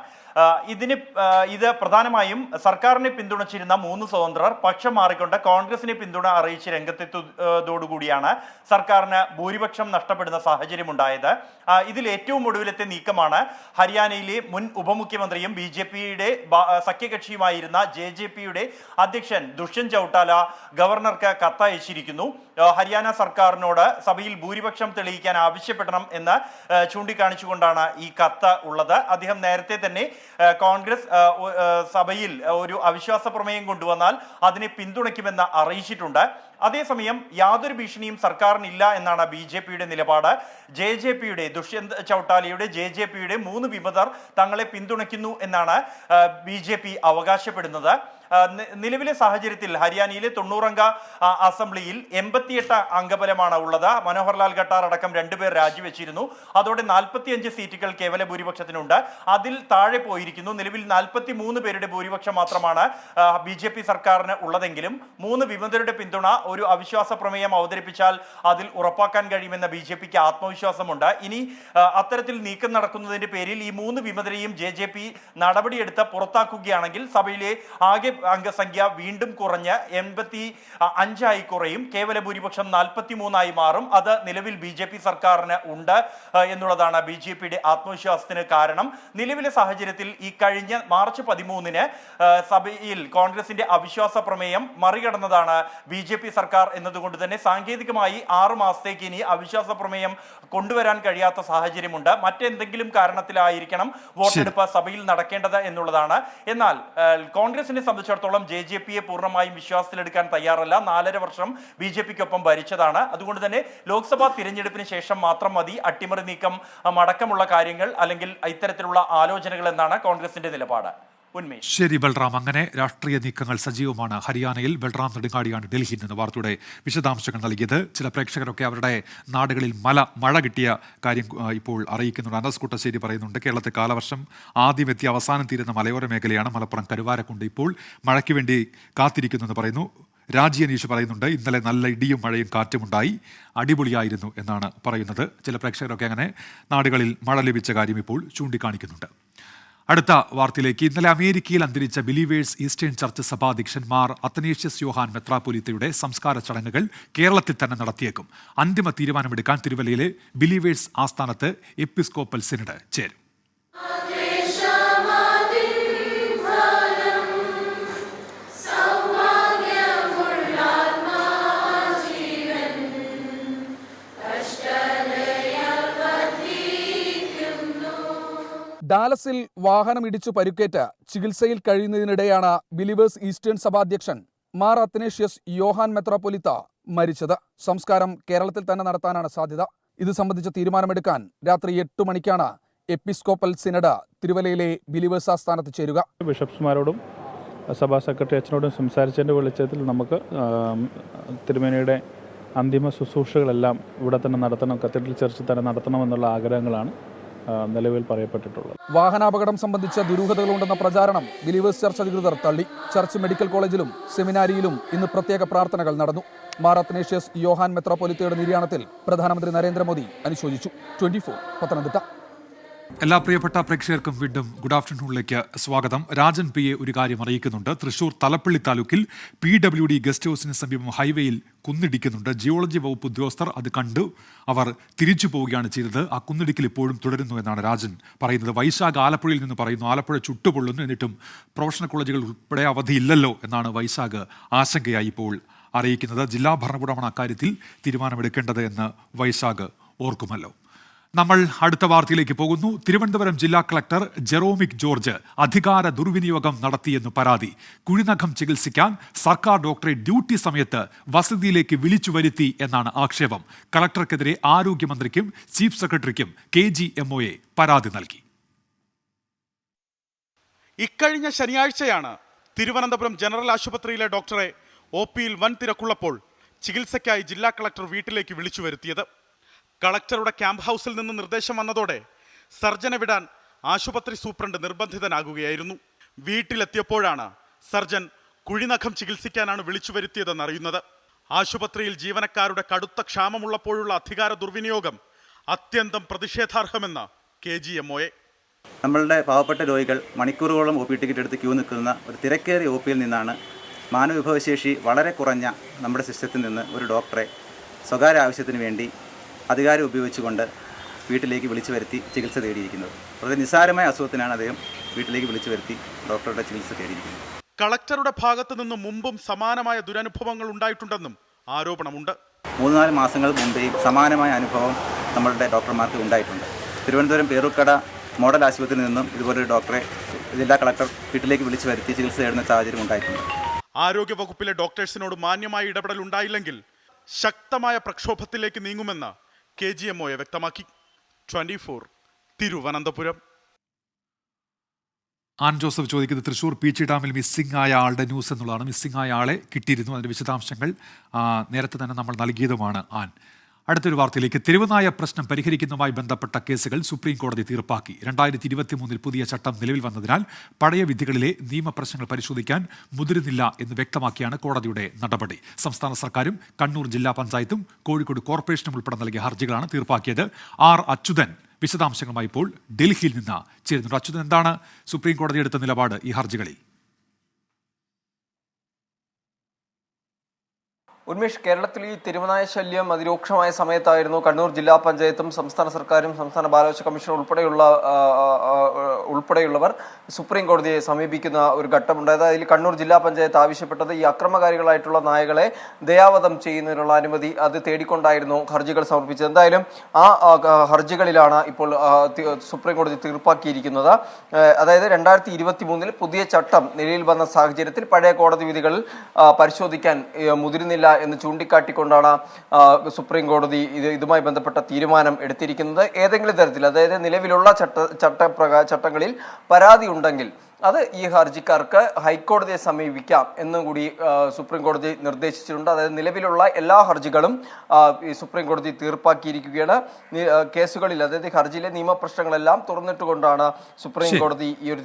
ഇത് പ്രധാനമായും സർക്കാരിനെ പിന്തുണച്ചിരുന്ന 3 സ്വതന്ത്രർ പക്ഷം മാറിക്കൊണ്ട് കോൺഗ്രസിനെ പിന്തുണ അറിയിച്ച് രംഗത്തെത്തിയതോടുകൂടിയാണ് സർക്കാരിന് ഭൂരിപക്ഷം നഷ്ടപ്പെടുന്ന സാഹചര്യമുണ്ടായത്. ഇതിൽ ഏറ്റവും ഒടുവിലത്തെ നീക്കമാണ് ഹരിയാനയിലെ മുൻ ഉപമുഖ്യമന്ത്രിയും BJPയുടെ സഖ്യകക്ഷിയുമായിരുന്ന JJPയുടെ അധ്യക്ഷൻ ദുഷ്യന്ത് ചൌട്ടാല ഗവർണർക്ക് കത്തയച്ചിരിക്കുന്നു. ഹരിയാന സർക്കാരിനോട് സഭയിൽ ഭൂരിപക്ഷം തെളിയിക്കാൻ ആവശ്യപ്പെടണം എന്ന് ചൂണ്ടിക്കാണിച്ചുകൊണ്ടാണ് ഈ കത്ത് ഉള്ളത്. അദ്ദേഹം നേരത്തെ തന്നെ കോൺഗ്രസ് സഭയിൽ ഒരു അവിശ്വാസ പ്രമേയം കൊണ്ടുവന്നാൽ അതിനെ പിന്തുണയ്ക്കുമെന്ന് അറിയിച്ചിട്ടുണ്ട്. അതേസമയം യാതൊരു ഭീഷണിയും സർക്കാരിനില്ല എന്നാണ് BJPയുടെ നിലപാട്. JJPയുടെ ദുഷ്യന്ത് ചൌട്ടാലയുടെ JJPയുടെ 3 വിമതർ തങ്ങളെ പിന്തുണയ്ക്കുന്നു എന്നാണ് BJP അവകാശപ്പെടുന്നത്. നിലവിലെ സാഹചര്യത്തിൽ ഹരിയാനയിലെ 90-അംഗ അസംബ്ലിയിൽ 88 അംഗബലമാണ് ഉള്ളത്. മനോഹർലാൽ ഖട്ടാർ അടക്കം 2 പേർ രാജിവെച്ചിരുന്നു. അതോടെ 45 സീറ്റുകൾ കേവല ഭൂരിപക്ഷത്തിനുണ്ട്. അതിൽ താഴെ പോയിരിക്കുന്നു. നിലവിൽ 43 പേരുടെ ഭൂരിപക്ഷം മാത്രമാണ് BJP സർക്കാരിന് ഉള്ളതെങ്കിലും 3 വിമതരുടെ പിന്തുണ ഒരു അവിശ്വാസ പ്രമേയം അവതരിപ്പിച്ചാൽ അതിൽ ഉറപ്പാക്കാൻ കഴിയുമെന്ന BJPക്ക് ആത്മവിശ്വാസമുണ്ട്. ഇനി അത്തരത്തിൽ നീക്കം നടക്കുന്നതിന്റെ പേരിൽ ഈ 3 വിമതരെയും JJP നടപടിയെടുത്ത് പുറത്താക്കുകയാണെങ്കിൽ സഭയിലെ ആകെ അംഗസംഖ്യ വീണ്ടും കുറഞ്ഞ് 85 കുറയും. കേവല ഭൂരിപക്ഷം 43 മാറും. അത് നിലവിൽ BJP സർക്കാരിന് ഉണ്ട് എന്നുള്ളതാണ് BJPയുടെ ആത്മവിശ്വാസത്തിന് കാരണം. നിലവിലെ സാഹചര്യത്തിൽ ഈ കഴിഞ്ഞ മാർച്ച് 13-ന് സഭയിൽ കോൺഗ്രസിന്റെ അവിശ്വാസ പ്രമേയം മറികടന്നതാണ് BJP സർക്കാർ എന്നതുകൊണ്ട് തന്നെ സാങ്കേതികമായി 6 മാസത്തേക്ക് ഇനി അവിശ്വാസ പ്രമേയം കൊണ്ടുവരാൻ കഴിയാത്ത സാഹചര്യമുണ്ട്. മറ്റെന്തെങ്കിലും കാരണത്തിലായിരിക്കണം വോട്ടെടുപ്പ് സഭയിൽ നടക്കേണ്ടത് എന്നുള്ളതാണ്. എന്നാൽ കോൺഗ്രസിനെ സംബന്ധിച്ചിടത്തോളം JJPയെ പൂർണ്ണമായും വിശ്വാസത്തിലെടുക്കാൻ തയ്യാറല്ല. 4.5 വർഷം BJPക്കൊപ്പം ഭരിച്ചതാണ്. അതുകൊണ്ട് തന്നെ ലോക്സഭാ തിരഞ്ഞെടുപ്പിന് ശേഷം മാത്രം മതി അട്ടിമറി നീക്കം അടക്കമുള്ള കാര്യങ്ങൾ അല്ലെങ്കിൽ ഇത്തരത്തിലുള്ള ആലോചനകൾ എന്നാണ് കോൺഗ്രസിന്റെ നിലപാട്. ശരി ബൽറാം, അങ്ങനെ രാഷ്ട്രീയ നീക്കങ്ങൾ സജീവമാണ് ഹരിയാനയിൽ. ബൽറാം നെടുങ്ങാടിയാണ് ഡൽഹിയിൽ നിന്ന് വാർത്തയുടെ വിശദാംശങ്ങൾ നൽകിയത്. ചില പ്രേക്ഷകരൊക്കെ അവരുടെ നാടുകളിൽ മഴ കിട്ടിയ കാര്യം ഇപ്പോൾ അറിയിക്കുന്നുണ്ട്. അനസ് കുട്ടശ്ശേരി പറയുന്നുണ്ട്, കേരളത്തിൽ കാലവർഷം ആദ്യം എത്തി അവസാനം തീരുന്ന മലയോര മേഖലയാണ് മലപ്പുറം കരുവാരക്കുണ്ട്. ഇപ്പോൾ മഴയ്ക്ക് വേണ്ടി കാത്തിരിക്കുന്നെന്ന് പറയുന്നു. രാജി അനീഷ് പറയുന്നുണ്ട്, ഇന്നലെ നല്ല ഇടിയും മഴയും കാറ്റുമുണ്ടായി, അടിപൊളിയായിരുന്നു എന്നാണ് പറയുന്നത്. ചില പ്രേക്ഷകരൊക്കെ അങ്ങനെ നാടുകളിൽ മഴ ലഭിച്ച കാര്യം ഇപ്പോൾ ചൂണ്ടിക്കാണിക്കുന്നുണ്ട്. അടുത്ത വാർത്തയിലേക്ക്. ഇന്നലെ അമേരിക്കയിൽ അന്തരിച്ച ബിലീവേഴ്സ് ഈസ്റ്റേൺ ചർച്ച് സഭാധ്യക്ഷൻ മാർ അത്തനേഷ്യസ് യോഹാൻ മെത്രാപ്പൊലീത്തയുടെ സംസ്കാര ചടങ്ങുകൾ കേരളത്തിൽ തന്നെ നടത്തിയേക്കും. അന്തിമ തീരുമാനമെടുക്കാൻ തിരുവല്ലയിലെ ബിലീവേഴ്സ് ആസ്ഥാനത്ത് എപ്പിസ്കോപ്പൽ സിനഡ് ചേരും. ഡാലസിൽ വാഹനമിടിച്ചു പരുക്കേറ്റ് ചികിത്സയിൽ കഴിയുന്നതിനിടെയാണ് ബിലീവേഴ്സ് ഈസ്റ്റേൺ സഭാധ്യക്ഷൻ മാർ അത്തനേഷ്യസ് യോഹാൻ മെത്രാപ്പൊലീത്ത മരിച്ചത്. സംസ്കാരം കേരളത്തിൽ തന്നെ നടത്താനാണ് സാധ്യത. ഇത് സംബന്ധിച്ച തീരുമാനമെടുക്കാൻ രാത്രി 8 മണിക്കാണ് എപ്പിസ്കോപ്പൽ സിനഡ് തിരുവല്ലയിലെ ബിലീവേഴ്സ് ആസ്ഥാനത്ത് ചേരുക. ബിഷപ്പ്മാരോടും സഭാ സെക്രട്ടറി അച്ഛനോടും സംസാരിച്ചതിൻ്റെ വെളിച്ചത്തിൽ നമുക്ക് തിരുമേനിയുടെ അന്തിമ ശുശ്രൂഷകളെല്ലാം ഇവിടെ തന്നെ നടത്തണം, കത്തീഡ്രൽ ചർച്ചിൽ തന്നെ നടത്തണമെന്നുള്ള ആഗ്രഹങ്ങളാണ് നിലവിൽ പറയപ്പെട്ടിട്ടുള്ളത്. വാഹനാപകടം സംബന്ധിച്ച ദുരൂഹതകളുണ്ടെന്ന പ്രചാരണം ബിലീവേഴ്സ് ചർച്ച് അധികൃതർ തള്ളി. ചർച്ച് മെഡിക്കൽ കോളേജിലും സെമിനാരിയിലും ഇന്ന് പ്രത്യേക പ്രാർത്ഥനകൾ നടന്നു. മാർ അത്തനേഷ്യസ് യോഹാൻ മെത്രാപ്പൊലീത്തയുടെ നിര്യാണത്തിൽ പ്രധാനമന്ത്രി നരേന്ദ്രമോദി അനുശോചിച്ചു. 24 പത്തനംതിട്ട. എല്ലാ പ്രിയപ്പെട്ട പ്രേക്ഷകർക്കും വീണ്ടും ഗുഡ് ആഫ്റ്റർനൂണിലേക്ക് സ്വാഗതം. രാജൻ PA ഒരു കാര്യം അറിയിക്കുന്നുണ്ട്. തൃശൂർ തലപ്പള്ളി താലൂക്കിൽ PWD ഗസ്റ്റ് ഹൗസിന് സമീപം ഹൈവേയിൽ കുന്നിടിക്കുന്നുണ്ട്. ജിയോളജി വകുപ്പ് ഉദ്യോഗസ്ഥർ അത് കണ്ടു അവർ തിരിച്ചു പോവുകയാണ് ചെയ്തത്. ആ കുന്നിടിക്കൽ ഇപ്പോഴും തുടരുന്നു എന്നാണ് രാജൻ പറയുന്നത്. വൈശാഖ് ആലപ്പുഴയിൽ നിന്ന് പറയുന്നു, ആലപ്പുഴ ചുട്ടുപൊള്ളുന്നു, എന്നിട്ടും പ്രൊഫഷണൽ കോളേജുകൾ ഉൾപ്പെടെ അവധിയില്ലല്ലോ എന്നാണ് വൈശാഖ് ആശങ്കയായി ഇപ്പോൾ അറിയിക്കുന്നത്. ജില്ലാ ഭരണകൂടമാണ് അക്കാര്യത്തിൽ തീരുമാനമെടുക്കേണ്ടത് എന്ന് വൈശാഖ് ഓർക്കുമല്ലോ. നമ്മൾ അടുത്ത വാർത്തയിലേക്ക് പോകുന്നു. തിരുവനന്തപുരം ജില്ലാ കളക്ടർ ജെറോമിക് ജോർജ് അധികാര ദുർവിനിയോഗം നടത്തിയെന്ന് പരാതി. കുഴിനഖം ചികിത്സിക്കാൻ സർക്കാർ ഡോക്ടറെ ഡ്യൂട്ടി സമയത്ത് വസതിയിലേക്ക് വിളിച്ചു വരുത്തി എന്നാണ് ആക്ഷേപം. കളക്ടർക്കെതിരെ ആരോഗ്യമന്ത്രിക്കും ചീഫ് സെക്രട്ടറിക്കും KGMOA പരാതി നൽകി. ഇക്കഴിഞ്ഞ ശനിയാഴ്ചയാണ് തിരുവനന്തപുരം ജനറൽ ആശുപത്രിയിലെ ഡോക്ടറെ OPയിൽ വൻ തിരക്കുള്ളപ്പോൾ ചികിത്സയ്ക്കായി ജില്ലാ കളക്ടർ വീട്ടിലേക്ക് വിളിച്ചു വരുത്തിയത്. കളക്ടറുടെ ക്യാമ്പ് ഹൗസിൽ നിന്ന് നിർദ്ദേശം വന്നതോടെ സർജനെ വിടാൻ ആശുപത്രി സൂപ്രണ്ട് നിർബന്ധിതനാകുകയായിരുന്നു. വീട്ടിലെത്തിയപ്പോഴാണ് സർജൻ കുഴിനഖം ചികിത്സിക്കാനാണ് വിളിച്ചു വരുത്തിയതെന്നറിയുന്നത്. ആശുപത്രിയിൽ ജീവനക്കാരുടെ കടുത്ത ക്ഷാമമുള്ളപ്പോഴുള്ള അധികാര ദുർവിനിയോഗം അത്യന്തം പ്രതിഷേധാർഹമെന്ന് KGMOA. നമ്മളുടെ പാവപ്പെട്ട രോഗികൾ മണിക്കൂറുകളോളം OP ടിക്കറ്റ് എടുത്ത് ക്യൂ നിൽക്കുന്ന ഒരു തിരക്കേറിയ OPയിൽ നിന്നാണ് മാനവവിഭവശേഷി വളരെ കുറഞ്ഞ നമ്മുടെ സിസ്റ്റത്തിൽ നിന്ന് ഒരു ഡോക്ടറെ സ്വകാര്യ ആവശ്യത്തിന് വേണ്ടി അധികാരം ഉപയോഗിച്ചുകൊണ്ട് വീട്ടിലേക്ക് വിളിച്ചു വരുത്തി ചികിത്സ തേടിയിരിക്കുന്നത്. വളരെ നിസ്സാരമായ അസുഖത്തിനാണ് അദ്ദേഹം വീട്ടിലേക്ക് വിളിച്ചു വരുത്തി ഡോക്ടറുടെ ചികിത്സ തേടിയിരിക്കുന്നത്. കളക്ടറുടെ ഭാഗത്തു നിന്നും മുമ്പും സമാനമായ ദുരനുഭവങ്ങൾ ഉണ്ടായിട്ടുണ്ടെന്നും ആരോപണമുണ്ട്. 3-4 മാസങ്ങൾ മുമ്പേ സമാനമായ അനുഭവം നമ്മളുടെ ഡോക്ടർമാർക്ക് ഉണ്ടായിട്ടുണ്ട്. തിരുവനന്തപുരം പേരൂർക്കട മോഡൽ ആശുപത്രിയിൽ നിന്നും ഇതുപോലൊരു ഡോക്ടറെ ജില്ലാ കളക്ടർ വീട്ടിലേക്ക് വിളിച്ചു വരുത്തി ചികിത്സ തേടുന്ന സാഹചര്യം ഉണ്ടായിട്ടുണ്ട്. ആരോഗ്യവകുപ്പിലെ ഡോക്ടേഴ്സിനോട് മാന്യമായ ഇടപെടൽ ഉണ്ടായില്ലെങ്കിൽ ശക്തമായ പ്രക്ഷോഭത്തിലേക്ക് നീങ്ങുമെന്ന് KGMOA വ്യക്തമാക്കി. 24 തിരുവനന്തപുരം. ആൻ ജോസഫ് ചോദിക്കുന്നത്, തൃശൂർ പീച്ചി ഡാമിൽ മിസ്സിംഗ് ആയ ആളുടെ ന്യൂസ് എന്നുള്ളതാണ്. മിസ്സിംഗ് ആയ ആളെ കിട്ടിയിരുന്നു. അതിൻ്റെ വിശദാംശങ്ങൾ നേരത്തെ തന്നെ നമ്മൾ നൽകിയതുമാണ്. ആൻ അടുത്തൊരു വാർത്തയിലേക്ക്. തെരുവുനായ പ്രശ്നം പരിഹരിക്കുന്നതുമായി ബന്ധപ്പെട്ട കേസുകൾ സുപ്രീം കോടതി തീർപ്പാക്കി. 2023 പുതിയ ചട്ടം നിലവിൽ വന്നതിനാൽ പഴയ വിധികളിലെ നിയമപ്രശ്നങ്ങൾ പരിശോധിക്കാൻ മുതിരുന്നില്ല എന്ന് വ്യക്തമാക്കിയാണ് കോടതിയുടെ നടപടി. സംസ്ഥാന സർക്കാരും കണ്ണൂർ ജില്ലാ പഞ്ചായത്തും കോഴിക്കോട് കോർപ്പറേഷനും ഉൾപ്പെടെ നൽകിയ ഹർജികളാണ് തീർപ്പാക്കിയത്. R. അച്യുതൻ വിശദാംശങ്ങളുമായി ഇപ്പോൾ ഡൽഹിയിൽ നിന്ന് ചേരുന്നുണ്ട്. അച്യുതൻ, എന്താണ് സുപ്രീം കോടതി എടുത്ത നിലപാട് ഈ ഹർജികളിൽ? ഉന്മേഷ്, കേരളത്തിൽ ഈ തെരുവുനായ ശല്യം അതിരൂക്ഷമായ സമയത്തായിരുന്നു കണ്ണൂർ ജില്ലാ പഞ്ചായത്തും സംസ്ഥാന സർക്കാരും സംസ്ഥാന ബാലാവകാശ കമ്മീഷൻ ഉൾപ്പെടെയുള്ളവർ സുപ്രീം കോടതിയെ സമീപിക്കുന്ന ഒരു ഘട്ടമുണ്ടായത്. അതിൽ കണ്ണൂർ ജില്ലാ പഞ്ചായത്ത് ആവശ്യപ്പെട്ടത് ഈ അക്രമകാരികളായിട്ടുള്ള നായകളെ ദയാവധം ചെയ്യുന്നതിനുള്ള അനുമതി അത് തേടിക്കൊണ്ടായിരുന്നു ഹർജികൾ സമർപ്പിച്ചത്. എന്തായാലും ആ ഹർജികളിലാണ് ഇപ്പോൾ സുപ്രീം കോടതി തീർപ്പാക്കിയിരിക്കുന്നത്. അതായത് 2023 പുതിയ ചട്ടം നിലയിൽ വന്ന സാഹചര്യത്തിൽ പഴയ കോടതി വിധികൾ പരിശോധിക്കാൻ മുതിരുന്നില്ല എന്ന് ചൂണ്ടിക്കാട്ടിക്കൊണ്ടാണ് സുപ്രീം കോടതി ഇതുമായി ബന്ധപ്പെട്ട തീരുമാനം എടുത്തിരിക്കുന്നത്. ഏതെങ്കിലും തരത്തിൽ, അതായത് നിലവിലുള്ള ചട്ടങ്ങളിൽ പരാതി ഉണ്ടെങ്കിൽ അത് ഈ ഹർജിക്കാർക്ക് ഹൈക്കോടതിയെ സമീപിക്കാം എന്നും കൂടി സുപ്രീം കോടതി നിർദ്ദേശിച്ചിട്ടുണ്ട്. അതായത് നിലവിലുള്ള എല്ലാ ഹർജികളും ഈ സുപ്രീം കോടതി തീർപ്പാക്കിയിരിക്കുകയാണ്. കേസുകളിൽ, അതായത് ഹർജിയിലെ നിയമപ്രശ്നങ്ങളെല്ലാം തുറന്നിട്ടുകൊണ്ടാണ് സുപ്രീം കോടതി ഈ ഒരു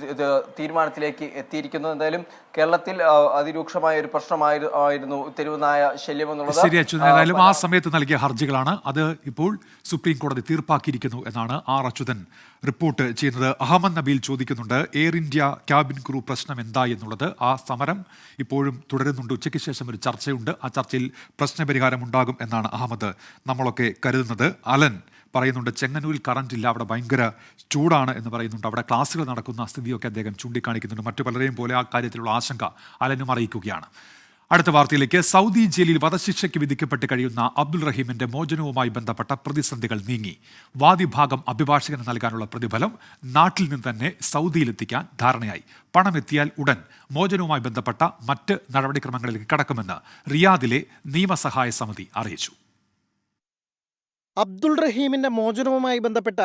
തീരുമാനത്തിലേക്ക് എത്തിയിരിക്കുന്നത്. എന്തായാലും കേരളത്തിൽ അതിരൂക്ഷമായ ഒരു പ്രശ്നമായിരുന്നു തെരുവുനായ ശല്യം എന്നുള്ളത്. ശരി അച്യുതൻ, ഏതായാലും ആ സമയത്ത് നൽകിയ ഹർജികളാണ് അത് ഇപ്പോൾ സുപ്രീം കോടതി തീർപ്പാക്കിയിരിക്കുന്നു എന്നാണ് ആർ അച്യുതൻ റിപ്പോർട്ട് ചെയ്യുന്നത്. അഹമ്മദ് നബീൽ ചോദിക്കുന്നുണ്ട്, എയർ ഇന്ത്യ ക്യാബിൻ ക്രൂ പ്രശ്നം എന്താ എന്നുള്ളത്. ആ സമരം ഇപ്പോഴും തുടരുന്നുണ്ട്. ഉച്ചയ്ക്ക് ശേഷം ഒരു ചർച്ചയുണ്ട്. ആ ചർച്ചയിൽ പ്രശ്നപരിഹാരം ഉണ്ടാകും എന്നാണ് അഹമ്മദ് നമ്മളൊക്കെ കരുതുന്നത്. അലൻ പറയുന്നുണ്ട്, ചെങ്ങന്നൂരിൽ കറണ്ട് ഇല്ല, അവിടെ ഭയങ്കര ചൂടാണ് എന്ന് പറയുന്നുണ്ട്. അവിടെ ക്ലാസ്സുകൾ നടക്കുന്ന സ്ഥിതിയൊക്കെ അദ്ദേഹം ചൂണ്ടിക്കാണിക്കുന്നുണ്ട്. മറ്റു പലരെയും പോലെ ആ കാര്യത്തിലുള്ള ആശങ്ക അലനും അറിയിക്കുകയാണ്. അടുത്ത വാർത്തയിലേക്ക്. സൗദി ജയിലിൽ വധശിക്ഷയ്ക്ക് വിധിക്കപ്പെട്ട് കഴിയുന്ന അബ്ദുൾ റഹീമിന്റെ മോചനവുമായി ബന്ധപ്പെട്ട പ്രതിസന്ധികൾ നീങ്ങി. വാദിഭാഗം അഭിഭാഷകന് നൽകാനുള്ള പ്രതിഫലം നാട്ടിൽ നിന്ന് തന്നെ സൗദിയിലെത്തിക്കാൻ ധാരണയായി. പണമെത്തിയാൽ ഉടൻ മോചനവുമായി ബന്ധപ്പെട്ട മറ്റ് നടപടിക്രമങ്ങളിലേക്ക് കടക്കുമെന്ന് റിയാദിലെ നിയമസഹായ സമിതി അറിയിച്ചു. അബ്ദുൾ റഹീമിന്റെ മോചനവുമായി ബന്ധപ്പെട്ട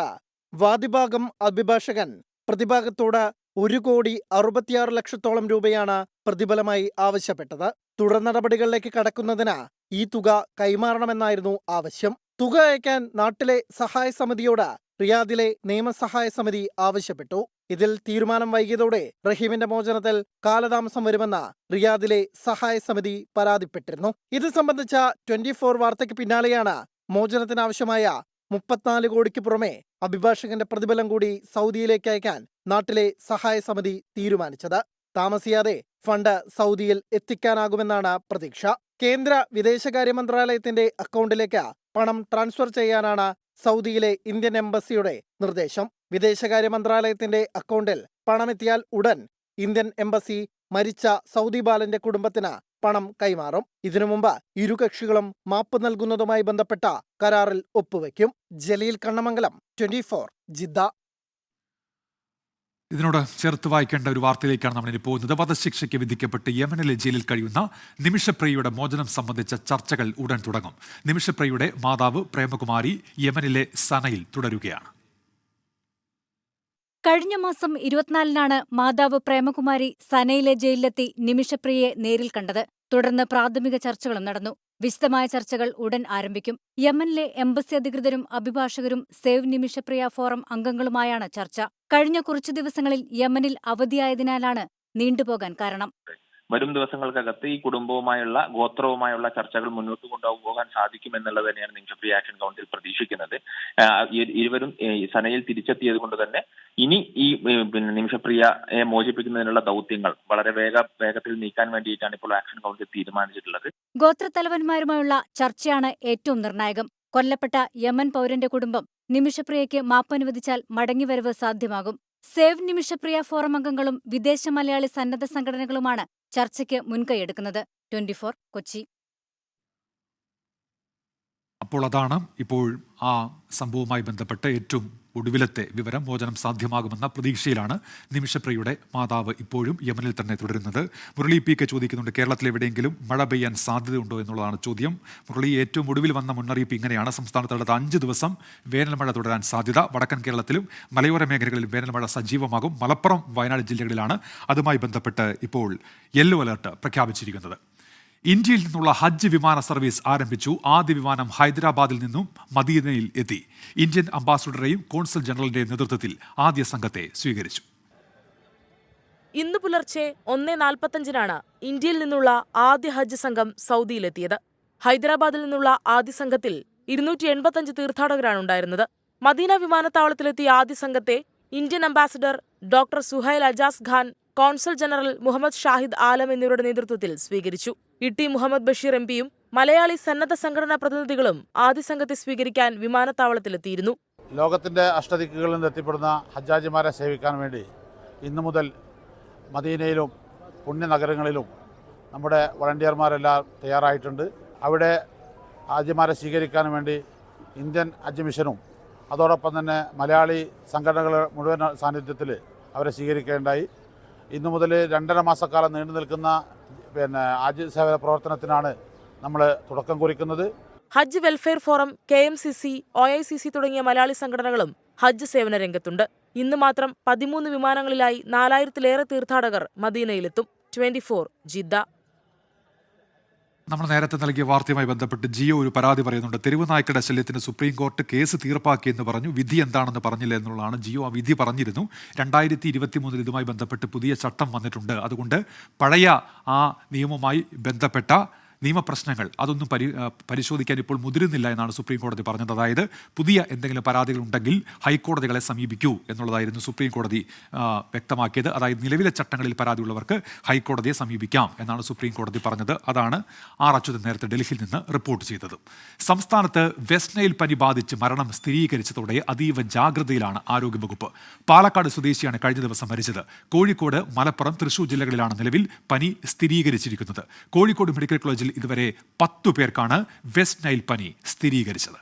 വാദിഭാഗം അഭിഭാഷകൻ പ്രതിഭാഗത്തോട് 1,66,00,000 രൂപയാണ് പ്രതിഫലമായി ആവശ്യപ്പെട്ടത്. തുടർ നടപടികളിലേക്ക് കടക്കുന്നതിന് ഈ തുക കൈമാറണമെന്നായിരുന്നു ആവശ്യം. തുക അയക്കാൻ നാട്ടിലെ സഹായ സമിതിയോട് റിയാദിലെ നിയമസഹായ സമിതി ആവശ്യപ്പെട്ടു. ഇതിൽ തീരുമാനം വൈകിയതോടെ റഹീമിന്റെ മോചനത്തിൽ കാലതാമസം വരുമെന്ന് റിയാദിലെ സഹായ സമിതി പരാതിപ്പെട്ടിരുന്നു. ഇത് സംബന്ധിച്ച 24 വാർത്തയ്ക്ക് പിന്നാലെയാണ് മോചനത്തിനാവശ്യമായ 34 കോടിക്ക് പുറമെ അഭിഭാഷകന്റെ പ്രതിഫലം കൂടി സൗദിയിലേക്ക് അയക്കാൻ നാട്ടിലെ സഹായ സമിതി തീരുമാനിച്ചത്. താമസിയാതെ ഫണ്ട് സൗദിയിൽ എത്തിക്കാനാകുമെന്നാണ് പ്രതീക്ഷ. കേന്ദ്ര വിദേശകാര്യ മന്ത്രാലയത്തിന്റെ അക്കൗണ്ടിലേക്ക് പണം ട്രാൻസ്ഫർ ചെയ്യാനാണ് സൗദിയിലെ ഇന്ത്യൻ എംബസിയുടെ നിർദ്ദേശം. വിദേശകാര്യ മന്ത്രാലയത്തിന്റെ അക്കൗണ്ടിൽ പണമെത്തിയാൽ ഉടൻ ഇന്ത്യൻ എംബസി മരിച്ച സൗദി ബാലന്റെ കുടുംബത്തിന് പണം കൈമാറും. ഇതിനു മുമ്പ് ഇരു കക്ഷികളും മാപ്പ് നൽകുന്നതുമായി ബന്ധപ്പെട്ട കരാറിൽ ഒപ്പുവെക്കും. ജലീൽ കണ്ണമംഗലം, 24, ജിദ്ദ. ഇതിനോട് ചേർത്ത് വായിക്കേണ്ട ഒരു വാർത്തയിലേക്കാണ് നമ്മളിനി പോകുന്നത്. വധശിക്ഷയ്ക്ക് വിധിക്കപ്പെട്ട് യമനിലെ ജയിലിൽ കഴിയുന്ന നിമിഷപ്രിയയുടെ മോചനം സംബന്ധിച്ച ചർച്ചകൾ ഉടൻ തുടങ്ങും. നിമിഷപ്രിയയുടെ മാതാവ് പ്രേമകുമാരി യമനിലെ സനയിൽ തുടരുകയാണ്. കഴിഞ്ഞ മാസം 24-നാണ് മാതാവ് പ്രേമകുമാരി സനയിലെ ജയിലിലെത്തി നിമിഷപ്രിയയെ നേരിൽ കണ്ടത്. തുടർന്ന് പ്രാഥമിക ചർച്ചകളും നടന്നു. വിശദമായ ചർച്ചകൾ ഉടൻ ആരംഭിക്കും. യമനിലെ എംബസി അധികൃതരും അഭിഭാഷകരും സേവ് നിമിഷപ്രിയ ഫോറം അംഗങ്ങളുമായാണ് ചർച്ച. കഴിഞ്ഞ കുറച്ചു ദിവസങ്ങളിൽ യമനിൽ അവധിയായതിനാലാണ് നീണ്ടുപോകാൻ കാരണം. വരും ദിവസങ്ങൾക്കകത്ത് ഈ കുടുംബവുമായുള്ള ഗോത്രവുമായുള്ള ചർച്ചകൾ മുന്നോട്ട് കൊണ്ടുപോകാൻ സാധിക്കുമെന്നുള്ളത് തന്നെയാണ് നിമിഷപ്രിയ ആക്ഷൻ കൗൺസിൽ പ്രതീക്ഷിക്കുന്നത്. ഇരുവരും സനയിൽ തിരിച്ചെത്തിയത് കൊണ്ട് തന്നെ ഇനി ഈ നിമിഷപ്രിയയെ മോചിപ്പിക്കുന്നതിനുള്ള ദൗത്യങ്ങൾ വളരെ വേഗത്തിൽ നീക്കാൻ വേണ്ടിയിട്ടാണ് ഇപ്പോൾ ആക്ഷൻ കൗൺസിൽ തീരുമാനിച്ചിട്ടുള്ളത്. ഗോത്രത്തലവന്മാരുമായുള്ള ചർച്ചയാണ് ഏറ്റവും നിർണായകം. കൊല്ലപ്പെട്ട യമൻ പൗരന്റെ കുടുംബം നിമിഷപ്രിയയ്ക്ക് മാപ്പനുവദിച്ചാൽ മടങ്ങിവരവ് സാധ്യമാകും. സേവ് നിമിഷപ്രിയ ഫോറം അംഗങ്ങളും വിദേശ മലയാളി സന്നദ്ധ സംഘടനകളുമാണ് ചർച്ചയ്ക്ക് മുൻകൈയെടുക്കുന്നത്. 24, കൊച്ചി. അപ്പോൾ അതാണ് ഇപ്പോൾ ആ സംഭവവുമായി ബന്ധപ്പെട്ട് ഏറ്റവും ഒടുവിലത്തെ വിവരം. മോചനം സാധ്യമാകുമെന്ന പ്രതീക്ഷയിലാണ് നിമിഷപ്രിയയുടെ മാതാവ് ഇപ്പോഴും യമനിൽ തന്നെ തുടരുന്നത്. മുരളി പി കെ ചോദിക്കുന്നുണ്ട്, കേരളത്തിൽ എവിടെയെങ്കിലും മഴ പെയ്യാൻ സാധ്യതയുണ്ടോ എന്നുള്ളതാണ് ചോദ്യം. മുരളി, ഏറ്റവും ഒടുവിൽ വന്ന മുന്നറിയിപ്പ് ഇങ്ങനെയാണ്. സംസ്ഥാനത്ത് അടുത്ത 5 ദിവസം വേനൽമഴ തുടരാൻ സാധ്യത. വടക്കൻ കേരളത്തിലും മലയോര മേഖലകളിലും വേനൽമഴ സജീവമാകും. മലപ്പുറം, വയനാട് ജില്ലകളിലാണ് അതുമായി ബന്ധപ്പെട്ട് ഇപ്പോൾ യെല്ലോ അലർട്ട് പ്രഖ്യാപിച്ചിരിക്കുന്നത്. ഇന്ത്യയിൽ നിന്നുള്ള ഹജ്ജ് വിമാന സർവീസ് ആരംഭിച്ചു. ആദ്യ വിമാനം ഹൈദരാബാദിൽ നിന്നും മദീനയിൽ എത്തി. ഇന്ത്യൻ അംബാസഡറെയും കോൺസൽ ജനറലിന്റെയും നേതൃത്വത്തിൽ ആദ്യ സംഘത്തെ സ്വീകരിച്ചു. ഇന്ന് പുലർച്ചെ 1:45-നാണ് ഇന്ത്യയിൽ നിന്നുള്ള ആദ്യ ഹജ്ജ് സംഘം സൗദിയിലെത്തിയത്. ഹൈദരാബാദിൽ നിന്നുള്ള ആദ്യ സംഘത്തിൽ 285 തീർത്ഥാടകരാണ് ഉണ്ടായിരുന്നത്. മദീന വിമാനത്താവളത്തിലെത്തിയ ആദ്യ സംഘത്തെ Indian ambassador doctor Suhail Ajaz Khan, consul general Muhammad Shahid Alam എന്നിവരുടെ നേതൃത്വത്തിൽ സ്വീകരിച്ചു. ഇട്ടി മുഹമ്മദ് ബഷീർ എംപിയും മലയാളി സന്നദ്ധ സംഘടനാ പ്രതിനിധികളും ആദ്യ സംഘത്തെ സ്വീകരിക്കാൻ വിമാനത്താവളത്തിലെത്തിയിരുന്നു. ലോകത്തിൻ്റെ അഷ്ടദിക്കുകളിൽ നിന്ന് എത്തിപ്പെടുന്ന ഹജ്ജാജിമാരെ സേവിക്കാൻ വേണ്ടി ഇന്നു മുതൽ മദീനയിലും പുണ്യനഗരങ്ങളിലും നമ്മുടെ വളണ്ടിയർമാരെല്ലാം തയ്യാറായിട്ടുണ്ട്. അവിടെ ഹാജിമാരെ സ്വീകരിക്കാൻ വേണ്ടി ഇന്ത്യൻ ഹജ്ജ് മിഷനും അതോടൊപ്പം തന്നെ മലയാളി സംഘടനകളുടെ മുഴുവൻ സാന്നിധ്യത്തിൽ അവരെ സ്വീകരിക്കേണ്ടായി. ഇന്നു മുതൽ 2.5 മാസക്കാലം നീണ്ടു നിൽക്കുന്ന ഹജ്ജ് സേവന പ്രവർത്തനത്തിനാണ് നമ്മൾ തുടക്കം കുറിക്കുന്നത്. ഹജ്ജ് വെൽഫെയർ ഫോറം, KMCC, OICC തുടങ്ങിയ മലയാളി സംഘടനകളും ഹജ്ജ് സേവന രംഗത്തുണ്ട്. ഇന്ന് മാത്രം 13 വിമാനങ്ങളിലായി 4000-ലേറെ തീർത്ഥാടകർ മദീനയിലെത്തും. 24 ജിദ്ദ. നമ്മൾ നേരത്തെ നൽകിയ വാർത്തയുമായി ബന്ധപ്പെട്ട് ജിയോ ഒരു പരാതി പറയുന്നുണ്ട്. തെരുവ് നായ്ക്കളുടെ ശല്യത്തിന് സുപ്രീം കോടതി കേസ് തീർപ്പാക്കിയെന്ന് പറഞ്ഞു. വിധി എന്താണെന്ന് പറഞ്ഞില്ല എന്നുള്ളതാണ്. ജിയോ ആ വിധി പറഞ്ഞിരുന്നു. 2023 ഇതുമായി ബന്ധപ്പെട്ട് പുതിയ ചട്ടം വന്നിട്ടുണ്ട്. അതുകൊണ്ട് പഴയ ആ നിയമവുമായി ബന്ധപ്പെട്ട നിയമപ്രശ്നങ്ങൾ അതൊന്നും പരിശോധിക്കാൻ ഇപ്പോൾ മുതിരുന്നില്ല എന്നാണ് സുപ്രീം കോടതി പറഞ്ഞത്. അതായത് പുതിയ എന്തെങ്കിലും പരാതികൾ ഉണ്ടെങ്കിൽ ഹൈക്കോടതികളെ സമീപിക്കൂ എന്നുള്ളതായിരുന്നു സുപ്രീം കോടതി വ്യക്തമാക്കിയത്. അതായത് നിലവിലെ ചട്ടങ്ങളിൽ പരാതിയുള്ളവർക്ക് ഹൈക്കോടതിയെ സമീപിക്കാം എന്നാണ് സുപ്രീം കോടതി പറഞ്ഞത്. അതാണ് ആർ അച്യുതൻ നേരത്തെ ഡൽഹിയിൽ നിന്ന് റിപ്പോർട്ട് ചെയ്തത്. സംസ്ഥാനത്ത് വെസ്റ്റ് നൈൽ പനി ബാധിച്ച് മരണം സ്ഥിരീകരിച്ചതോടെ അതീവ ജാഗ്രതയിലാണ് ആരോഗ്യവകുപ്പ്. പാലക്കാട് സ്വദേശിയാണ് കഴിഞ്ഞ ദിവസം മരിച്ചത്. കോഴിക്കോട്, മലപ്പുറം, തൃശൂർ ജില്ലകളിലാണ് നിലവിൽ പനി സ്ഥിരീകരിച്ചിരിക്കുന്നത്. കോഴിക്കോട് മെഡിക്കൽ കോളേജിൽ ഇതുവരെ 10 പേർക്കാണ് വെസ്റ്റ് നൈൽ പനി സ്ഥിരീകരിച്ചത്.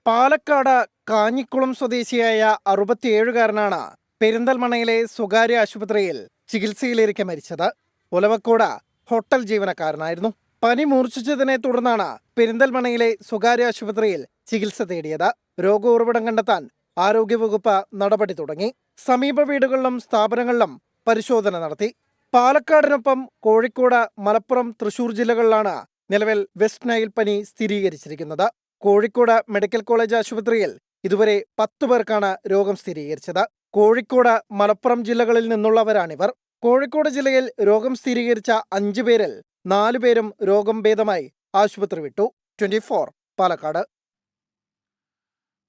പാലക്കാട് കാഞ്ഞിക്കുളം സ്വദേശിയായ 67കാരനാണ് പെരിന്തൽമണ്ണയിലെ സ്വകാര്യ ആശുപത്രിയിൽ ചികിത്സയിലിരിക്കെ മരിച്ചത്. ഒലവക്കോട് ഹോട്ടൽ ജീവനക്കാരനായിരുന്നു. പനി മൂർച്ഛിച്ചതിനെ തുടർന്നാണ് പെരിന്തൽമണ്ണയിലെ സ്വകാര്യ ആശുപത്രിയിൽ ചികിത്സ തേടിയത്. രോഗോറവിടം കണ്ടെത്താൻ ആരോഗ്യവകുപ്പ് നടപടി തുടങ്ങി. സമീപ വീടുകളിലും സ്ഥാപനങ്ങളിലും പരിശോധന നടത്തി. പാലക്കാടിനൊപ്പം കോഴിക്കോട്, മലപ്പുറം, തൃശൂർ ജില്ലകളിലാണ് നിലവിൽ വെസ്റ്റ് നൈൽ പനി സ്ഥിരീകരിച്ചിരിക്കുന്നത്. കോഴിക്കോട് മെഡിക്കൽ കോളേജ് ആശുപത്രിയിൽ ഇതുവരെ 10 പേർക്കാണ് രോഗം സ്ഥിരീകരിച്ചത്. കോഴിക്കോട്, മലപ്പുറം ജില്ലകളിൽ നിന്നുള്ളവരാണിവർ. കോഴിക്കോട് ജില്ലയിൽ രോഗം സ്ഥിരീകരിച്ച 5 പേരിൽ 4 പേരും രോഗം ഭേദമായി ആശുപത്രി വിട്ടു. 24 പാലക്കാട്.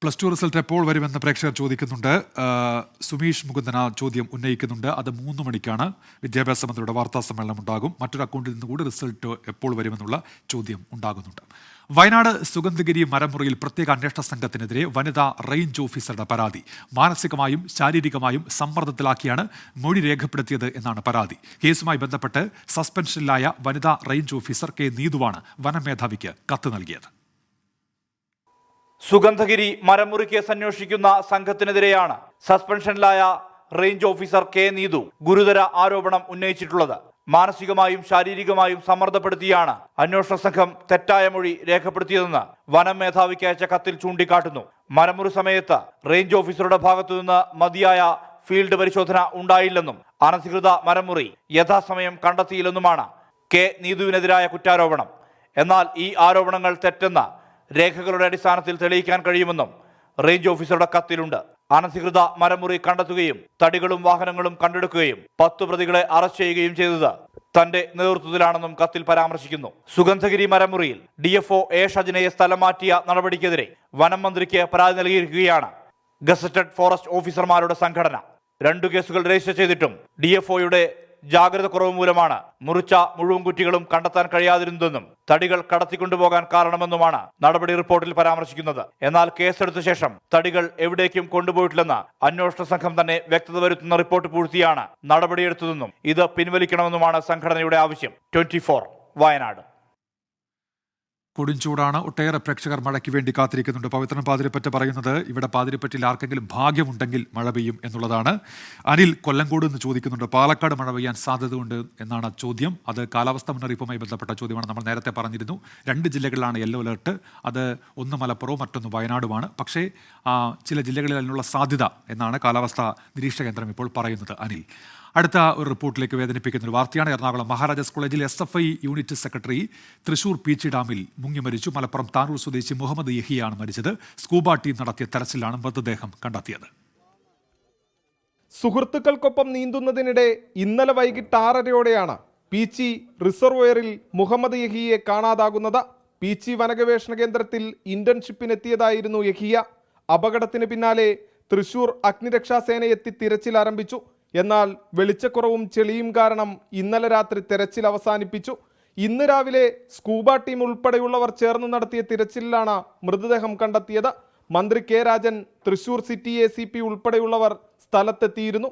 +2 റിസൾട്ട് എപ്പോൾ വരുമെന്ന് പ്രേക്ഷകർ ചോദിക്കുന്നുണ്ട്. സുമീഷ് മുകുന്ദൻ ആ ചോദ്യം ഉന്നയിക്കുന്നുണ്ട്. അത് 3 മണിക്കാണ് വിദ്യാഭ്യാസ മന്ത്രിയുടെ വാർത്താ സമ്മേളനം ഉണ്ടാകും. മറ്റൊരു അക്കൗണ്ടിൽ നിന്ന് കൂടി റിസൾട്ട് എപ്പോൾ വരുമെന്നുള്ള ചോദ്യം ഉണ്ടാകുന്നുണ്ട്. വയനാട് സുഗന്ധഗിരി മരമുറിയിൽ പ്രത്യേക അന്വേഷണ സംഘത്തിനെതിരെ വനിതാ റേഞ്ച് ഓഫീസറുടെ പരാതി. മാനസികമായും ശാരീരികമായും സമ്മർദ്ദത്തിലാക്കിയാണ് മൊഴി രേഖപ്പെടുത്തിയത് എന്നാണ് പരാതി. കേസുമായി ബന്ധപ്പെട്ട് സസ്പെൻഷനിലായ വനിതാ റേഞ്ച് ഓഫീസർ K. നീതുവാണ് വനം മേധാവിക്ക് കത്ത് നൽകിയത്. സുഗന്ധഗിരി മരമുറി കേസ് അന്വേഷിക്കുന്ന സംഘത്തിനെതിരെയാണ് സസ്പെൻഷനിലായ റേഞ്ച് ഓഫീസർ K. നീതു ഗുരുതര ആരോപണം ഉന്നയിച്ചിട്ടുള്ളത്. മാനസികമായും ശാരീരികമായും സമ്മർദ്ദപ്പെടുത്തിയാണ് അന്വേഷണ സംഘം തെറ്റായ മൊഴി രേഖപ്പെടുത്തിയതെന്ന് വനം മേധാവിക്ക് അയച്ച കത്തിൽ ചൂണ്ടിക്കാട്ടുന്നു. മരമുറി സമയത്ത് റേഞ്ച് ഓഫീസറുടെ ഭാഗത്തുനിന്ന് മതിയായ ഫീൽഡ് പരിശോധന ഉണ്ടായില്ലെന്നും അനധികൃത മരമുറി യഥാസമയം കണ്ടെത്തിയില്ലെന്നുമാണ് K. നീതുവിനെതിരായ കുറ്റാരോപണം. എന്നാൽ ഈ ആരോപണങ്ങൾ തെറ്റെന്ന് രേഖകളുടെ അടിസ്ഥാനത്തിൽ തെളിയിക്കാൻ കഴിയുമെന്നും റേഞ്ച് ഓഫീസറുടെ കത്തിലുണ്ട്. അനധികൃത മരമുറി കണ്ടെത്തുകയും തടികളും വാഹനങ്ങളും കണ്ടെടുക്കുകയും 10 പ്രതികളെ അറസ്റ്റ് ചെയ്യുകയും ചെയ്തത് തന്റെ നേതൃത്വത്തിലാണെന്നും കത്തിൽ പരാമർശിക്കുന്നു. Sugandhagiri മരമുറിയിൽ DFO A. ഷജിനയെ സ്ഥലം മാറ്റിയ നടപടിക്കെതിരെ വനം മന്ത്രിക്ക് പരാതി നൽകിയിരിക്കുകയാണ് ഗസറ്റഡ് ഫോറസ്റ്റ് ഓഫീസർമാരുടെ സംഘടന. 2 കേസുകൾ രജിസ്റ്റർ ചെയ്തിട്ടും DFOയുടെ ജാഗ്രത കുറവ് മൂലമാണ് മുറിച്ച മുഴുവൻ കുറ്റികളും കണ്ടെത്താൻ കഴിയാതിരുന്നതെന്നും തടികൾ കടത്തിക്കൊണ്ടുപോകാൻ കാരണമെന്നുമാണ് നടപടി റിപ്പോർട്ടിൽ പരാമർശിക്കുന്നത്. എന്നാൽ കേസെടുത്ത ശേഷം തടികൾ എവിടേക്കും കൊണ്ടുപോയിട്ടില്ലെന്ന് അന്വേഷണ സംഘം തന്നെ വ്യക്തത വരുത്തുന്ന റിപ്പോർട്ട് പൂഴ്ത്തിയാണ് നടപടിയെടുത്തതെന്നും ഇത് പിൻവലിക്കണമെന്നുമാണ് സംഘടനയുടെ ആവശ്യം. 24 വയനാട്. കൊടുംചൂടാണ്. ഒട്ടേറെ പ്രേക്ഷകർ മഴയ്ക്ക് വേണ്ടി കാത്തിരിക്കുന്നുണ്ട്. പവിത്രൻ പാതിരിപ്പറ്റ പറയുന്നത് ഇവിടെ പാതിരിപ്പറ്റിൽ ആർക്കെങ്കിലും ഭാഗ്യമുണ്ടെങ്കിൽ മഴ പെയ്യും എന്നുള്ളതാണ്. അനിൽ കൊല്ലങ്കോട് എന്ന് ചോദിക്കുന്നുണ്ട്, പാലക്കാട് മഴ പെയ്യാൻ സാധ്യതയുണ്ട് എന്നാണ് ചോദ്യം. അത് കാലാവസ്ഥാ മുന്നറിയിപ്പുമായി ബന്ധപ്പെട്ട ചോദ്യമാണ്. നമ്മൾ നേരത്തെ പറഞ്ഞിരുന്നു 2 ജില്ലകളിലാണ് യെല്ലോ അലർട്ട്. അത് ഒന്ന് മലപ്പുറവും മറ്റൊന്ന് വയനാടുമാണ്. പക്ഷേ ചില ജില്ലകളിൽ അതിനുള്ള സാധ്യത എന്നാണ് കാലാവസ്ഥാ നിരീക്ഷണ കേന്ദ്രം ഇപ്പോൾ പറയുന്നത്. അനിൽ, അടുത്ത ഒരു റിപ്പോർട്ടിലേക്ക് വേദനിപ്പിക്കുന്ന ഒരു വാർത്തയാണ്. എറണാകുളം മഹാരാജാസ് കോളേജിൽ SFI unit secretary Thrissur Peechi ഡാമിൽ മുങ്ങി മരിച്ചു. മലപ്പുറം താനൂർ സ്വദേശി മുഹമ്മദ് യഹിയാണ് മരിച്ചത്. സ്കൂബ ടീം നടത്തിയ തെരച്ചിലാണ് മൃതദേഹം കണ്ടെത്തിയത്. സുഹൃത്തുക്കൾക്കൊപ്പം നീന്തുന്നതിനിടെ ഇന്നലെ വൈകിട്ട് 6:30യോടെയാണ് പീച്ചി റിസർവോയറിൽ മുഹമ്മദ് യഹിയെ കാണാതാകുന്നത്. പീച്ചി വനഗവേഷണ കേന്ദ്രത്തിൽ ഇന്റേൺഷിപ്പിനെത്തിയതായിരുന്നു യഹിയ. അപകടത്തിന് പിന്നാലെ തൃശൂർ അഗ്നിരക്ഷാസേനയെത്തി തിരച്ചിൽ ആരംഭിച്ചു. എന്നാൽ വെളിച്ചക്കുറവും ചെളിയും കാരണം ഇന്നലെ രാത്രി തെരച്ചിൽ അവസാനിപ്പിച്ചു. ഇന്ന് രാവിലെ സ്കൂബ ടീം ഉൾപ്പെടെയുള്ളവർ ചേർന്ന് നടത്തിയ തിരച്ചിലിലാണ് മൃതദേഹം കണ്ടെത്തിയത്. മന്ത്രി K Rajan, Thrissur city ACP ഉൾപ്പെടെയുള്ളവർ സ്ഥലത്തെത്തിയിരുന്നു.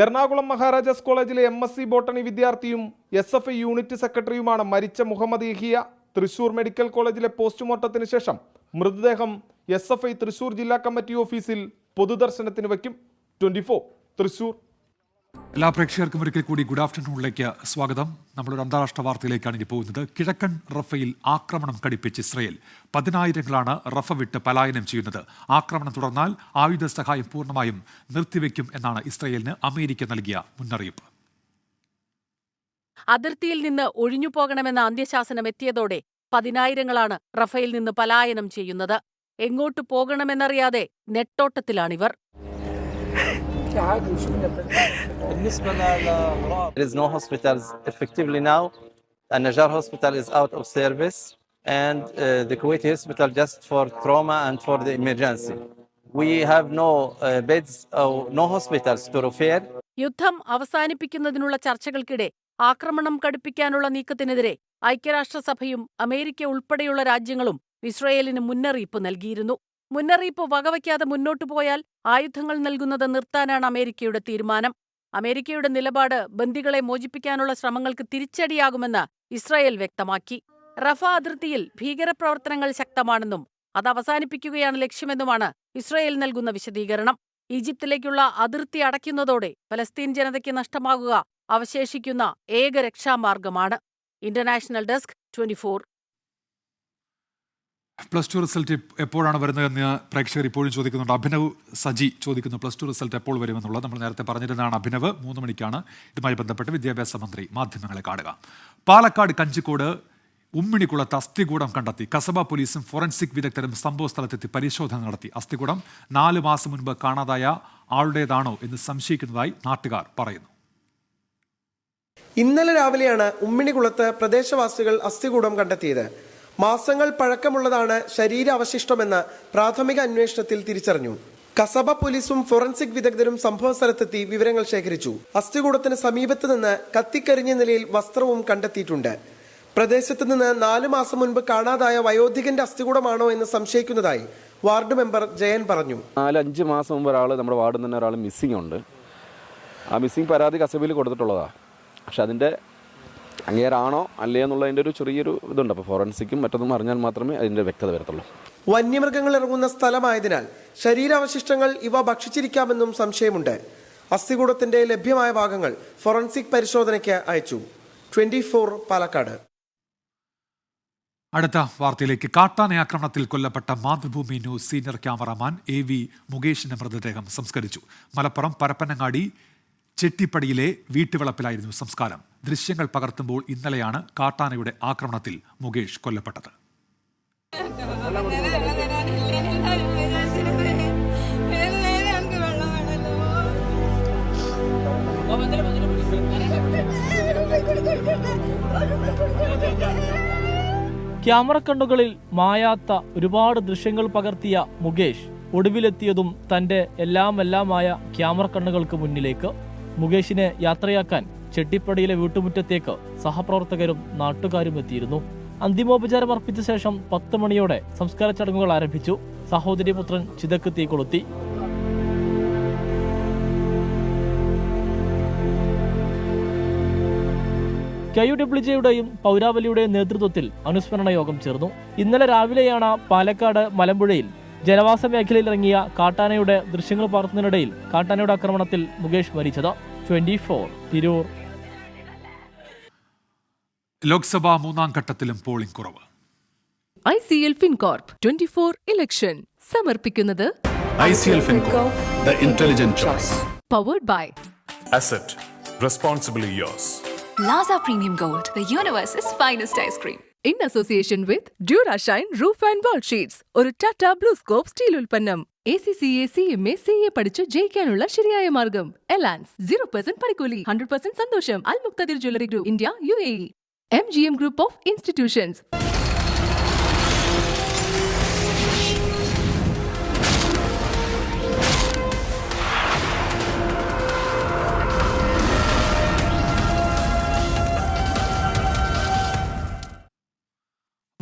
എറണാകുളം മഹാരാജാസ് കോളേജിലെ MSc ബോട്ടണി വിദ്യാർത്ഥിയും SFI യൂണിറ്റ് സെക്രട്ടറിയുമാണ് മരിച്ച മുഹമ്മദ് യഹിയ. തൃശൂർ മെഡിക്കൽ കോളേജിലെ പോസ്റ്റ്മോർട്ടത്തിന് ശേഷം മൃതദേഹം SFI തൃശൂർ ജില്ലാ കമ്മിറ്റി ഓഫീസിൽ പൊതുദർശനത്തിന് വയ്ക്കും. 24 തൃശൂർ. എല്ലാ പ്രേക്ഷകർക്കും ഒരിക്കൽ കൂടി ഗുഡ് ആഫ്റ്റർനൂണിലേക്ക് സ്വാഗതം. നമ്മളൊരു അന്താരാഷ്ട്ര വാർത്തയിലേക്കാണ് ഇനി പോകുന്നത്. കിഴക്കൻ റഫയിൽ ആക്രമണം കടുപ്പിച്ച് ഇസ്രയേൽ. 10,000-ങ്ങളാണ് റഫ വിട്ട് പലായനം ചെയ്യുന്നത്. ആക്രമണം തുടർന്നാൽ ആയുധ സഹായം പൂർണ്ണമായും നിർത്തിവെക്കും എന്നാണ് ഇസ്രയേലിന് അമേരിക്ക നൽകിയ മുന്നറിയിപ്പ്. അതിർത്തിയിൽ നിന്ന് ഒഴിഞ്ഞുപോകണമെന്ന അന്ത്യശാസനം എത്തിയതോടെ 10,000-ങ്ങളാണ് റഫയിൽ നിന്ന് പലായനം ചെയ്യുന്നത്. എങ്ങോട്ട് പോകണമെന്നറിയാതെ നെട്ടോട്ടത്തിലാണിവർ. There is no hospitals effectively now. An-Najjar hospital is out of service and the Kuwaiti hospital just for trauma and for the emergency. We have no beds or no hospitals to refer. യുദ്ധം അവസാനിപ്പിക്കുന്നതിനുള്ള ചർച്ചകൾക്കിടെ ആക്രമണം കടുപ്പിക്കാനുള്ള നീക്കത്തിനെതിരെ ഐക്യരാഷ്ട്രസഭയും America ഉൾപ്പെടെയുള്ള രാജ്യങ്ങളും ഇസ്രയേലിന് മുന്നറിയിപ്പ് നൽകിയിരുന്നു. മുന്നറിയിപ്പ് വകവയ്ക്കാതെ മുന്നോട്ടു പോയാൽ ആയുധങ്ങൾ നൽകുന്നത് നിർത്താനാണ് അമേരിക്കയുടെ തീരുമാനം. അമേരിക്കയുടെ നിലപാട് ബന്ദികളെ മോചിപ്പിക്കാനുള്ള ശ്രമങ്ങൾക്ക് തിരിച്ചടിയാകുമെന്ന് ഇസ്രായേൽ വ്യക്തമാക്കി. റഫ അതിർത്തിയിൽ ഭീകരപ്രവർത്തനങ്ങൾ ശക്തമാണെന്നും അത് അവസാനിപ്പിക്കുകയാണ് ലക്ഷ്യമെന്നുമാണ് ഇസ്രായേൽ നൽകുന്ന വിശദീകരണം. ഈജിപ്തിലേക്കുള്ള അതിർത്തി അടയ്ക്കുന്നതോടെ പലസ്തീൻ ജനതയ്ക്ക് നഷ്ടമാകുക അവശേഷിക്കുന്ന ഏക രക്ഷാമാർഗമാണ്. International desk 24. +2 റിസൾട്ട് എപ്പോഴാണ് വരുന്നതെന്ന് പ്രേക്ഷകർ ഇപ്പോഴും ചോദിക്കുന്നുണ്ട്. അഭിനവ് സജി ചോദിക്കുന്നു +2 റിസൾട്ട് എപ്പോൾ വരുമെന്നുള്ളത്. നമ്മൾ നേരത്തെ പറഞ്ഞിരുന്നതാണ്. അഭിനവ് 3 മണിക്കാണ് ഇതുമായി ബന്ധപ്പെട്ട് വിദ്യാഭ്യാസ മന്ത്രി മാധ്യമങ്ങളെ കാണുക. പാലക്കാട് കഞ്ചിക്കോട് ഉമ്മിണിക്കുളത്ത് അസ്ഥികൂടം കണ്ടെത്തി. കസബ പോലീസും ഫോറൻസിക് വിദഗ്ധരും സംഭവ സ്ഥലത്തെത്തി പരിശോധന നടത്തി. അസ്ഥികൂടം 4 മാസം മുൻപ് കാണാതായ ആളുടേതാണോ എന്ന് സംശയിക്കുന്നതായി നാട്ടുകാർ പറയുന്നു. ഇന്നലെ രാവിലെയാണ് ഉമ്മിണികുളത്ത് പ്രദേശവാസികൾ അസ്ഥികൂടം കണ്ടെത്തിയത്. മാസങ്ങൾ പഴക്കമുള്ളതാണ് ശരീരാവശിഷ്ടമെന്ന് പ്രാഥമിക അന്വേഷണത്തിൽ തിരിച്ചറിഞ്ഞു. കസബ പോലീസും ഫോറൻസിക് വിദഗ്ധരും സംഭവ സ്ഥലത്തെത്തി വിവരങ്ങൾ ശേഖരിച്ചു. അസ്ഥികൂടത്തിന് സമീപത്ത് നിന്ന് കത്തിക്കരിഞ്ഞ നിലയിൽ വസ്ത്രവും കണ്ടെത്തിയിട്ടുണ്ട്. പ്രദേശത്ത് നിന്ന് 4 മാസം മുൻപ് കാണാതായ വയോധികന്റെ അസ്ഥികൂടമാണോ എന്ന് സംശയിക്കുന്നതായി വാർഡ് മെമ്പർ ജയൻ പറഞ്ഞു. 4-5 മാസം മുമ്പ് നമ്മുടെ വാർഡിൽ തന്നെ ഒരാൾ മിസ്സിംഗ് ഉണ്ട്. ആ മിസ്സിംഗ് പരാതി കസബയിൽ കൊടുത്തിട്ടുള്ളതാണ്. പക്ഷെ അതിൻ്റെ അങ്ങേരാണോ അല്ലേ എന്നുള്ളതിൻ്റെ ഒരു ചെറിയൊരു ഇതുണ്ട്. അപ്പോൾ ഫോറൻസിക്കും മറ്റൊന്നും അറിഞ്ഞാൽ മാത്രമേ അതിൻ്റെ വ്യക്തത വരത്തുള്ളൂ. വന്യമൃഗങ്ങൾ ഇറങ്ങുന്ന സ്ഥലമായതിനാൽ ശരീരാവശിഷ്ടങ്ങൾ ഇവ ഭക്ഷിച്ചിരിക്കാമെന്നും സംശയമുണ്ട്. അസ്ഥികൂടത്തിന്റെ ലഭ്യമായ ഭാഗങ്ങൾ ഫോറൻസിക് പരിശോധനയ്ക്ക് അയച്ചു. 24 പാലക്കാട്. അടുത്ത വാർത്തയിലേക്ക്. കാട്ടാനയാക്രമണത്തിൽ കൊല്ലപ്പെട്ട Mathrubhumi news senior cameraman AV മുകേഷിന്റെ മൃതദേഹം സംസ്കരിച്ചു. മലപ്പുറം പരപ്പനങ്ങാടി ചെട്ടിപ്പടിയിലെ വീട്ടുവളപ്പിലായിരുന്നു സംസ്കാരം. ദൃശ്യങ്ങൾ പകർത്തുമ്പോൾ ഇന്നലെയാണ് കാട്ടാനയുടെ ആക്രമണത്തിൽ മുകേഷ് കൊല്ലപ്പെട്ടത്. ക്യാമറ കണ്ണുകളിൽ മായാത്ത ഒരുപാട് ദൃശ്യങ്ങൾ പകർത്തിയ മുകേഷ് ഒടുവിലെത്തിയതും തന്റെ എല്ലാമായ ക്യാമറ കണ്ണുകൾക്ക് മുന്നിലേക്ക്. മുകേഷിനെ യാത്രയാക്കാൻ ചെട്ടിപ്പടിയിലെ വീട്ടുമുറ്റത്തേക്ക് സഹപ്രവർത്തകരും നാട്ടുകാരും എത്തിയിരുന്നു. അന്തിമോപചാരം അർപ്പിച്ച ശേഷം 10 മണിയോടെ സംസ്കാര ചടങ്ങുകൾ ആരംഭിച്ചു. സഹോദരിപുത്രൻ ചിതക്ക് തീ കൊളുത്തി. KUWJയുടെയും പൗരാവലിയുടെയും നേതൃത്വത്തിൽ അനുസ്മരണ യോഗം ചേർന്നു. ഇന്നലെ രാവിലെയാണ് പാലക്കാട് മലമ്പുഴയിൽ ജനവാസ മേഖലയിൽ ഇറങ്ങിയ കാട്ടാനയുടെ ദൃശ്യങ്ങൾ പകർത്തുന്നതിനിടയിൽ കാട്ടാനയുടെ ആക്രമണത്തിൽ മുകേഷ് മരിച്ചത്. 24 തിരൂർ. ലോക്സഭാ 3ാം ഘട്ടത്തിലും പോളിംഗ് കുറവ്. ICL FinCorp 24 ഇലക്ഷൻ സമർപ്പിക്കുന്നത് ICL FinCorp, the intelligent choice. Powered by Asset, responsibly yours. Plaza Premium Gold, the universe's finest ice cream. In association with Durashine Roof and Wall Sheets, ഒരു ടാറ്റ ബ്ലൂ സ്കോപ്പ് സ്റ്റീൽ ഉൽപ്പന്നം. ACCA CMA CA പഠിച്ച് ജയിക്കാനുള്ള ശരിയായ മാർഗം. എലാൻസ് 0% പണിക്കൂലി, 100% സന്തോഷം. Al Mukthadir jewellery group India UAE. MGM Group of Institutions.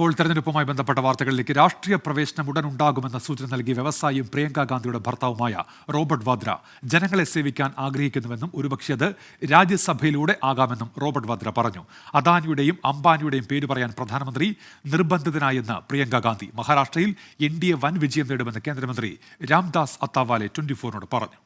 ഇപ്പോൾ തെരഞ്ഞെടുപ്പുമായി ബന്ധപ്പെട്ട വാർത്തകളിലേക്ക്. രാഷ്ട്രീയ പ്രവേശനം ഉടൻ ഉണ്ടാകുമെന്ന സൂചന നൽകിയ വ്യവസായിയും പ്രിയങ്ക ഗാന്ധിയുടെ ഭർത്താവുമായ റോബർട്ട് വാദ്ര ജനങ്ങളെ സേവിക്കാൻ ആഗ്രഹിക്കുന്നുവെന്നും ഒരുപക്ഷെ അത് രാജ്യസഭയിലൂടെ ആകാമെന്നും റോബർട്ട് വാദ്ര പറഞ്ഞു. അദാനിയുടെയും അംബാനിയുടെയും പേര് പറയാൻ പ്രധാനമന്ത്രി നിർബന്ധിതനായെന്ന് പ്രിയങ്ക ഗാന്ധി. മഹാരാഷ്ട്രയിൽ NDA വൻ വിജയം നേടുമെന്ന് കേന്ദ്രമന്ത്രി രാംദാസ് അത്താവാലെ 24നോട് പറഞ്ഞു.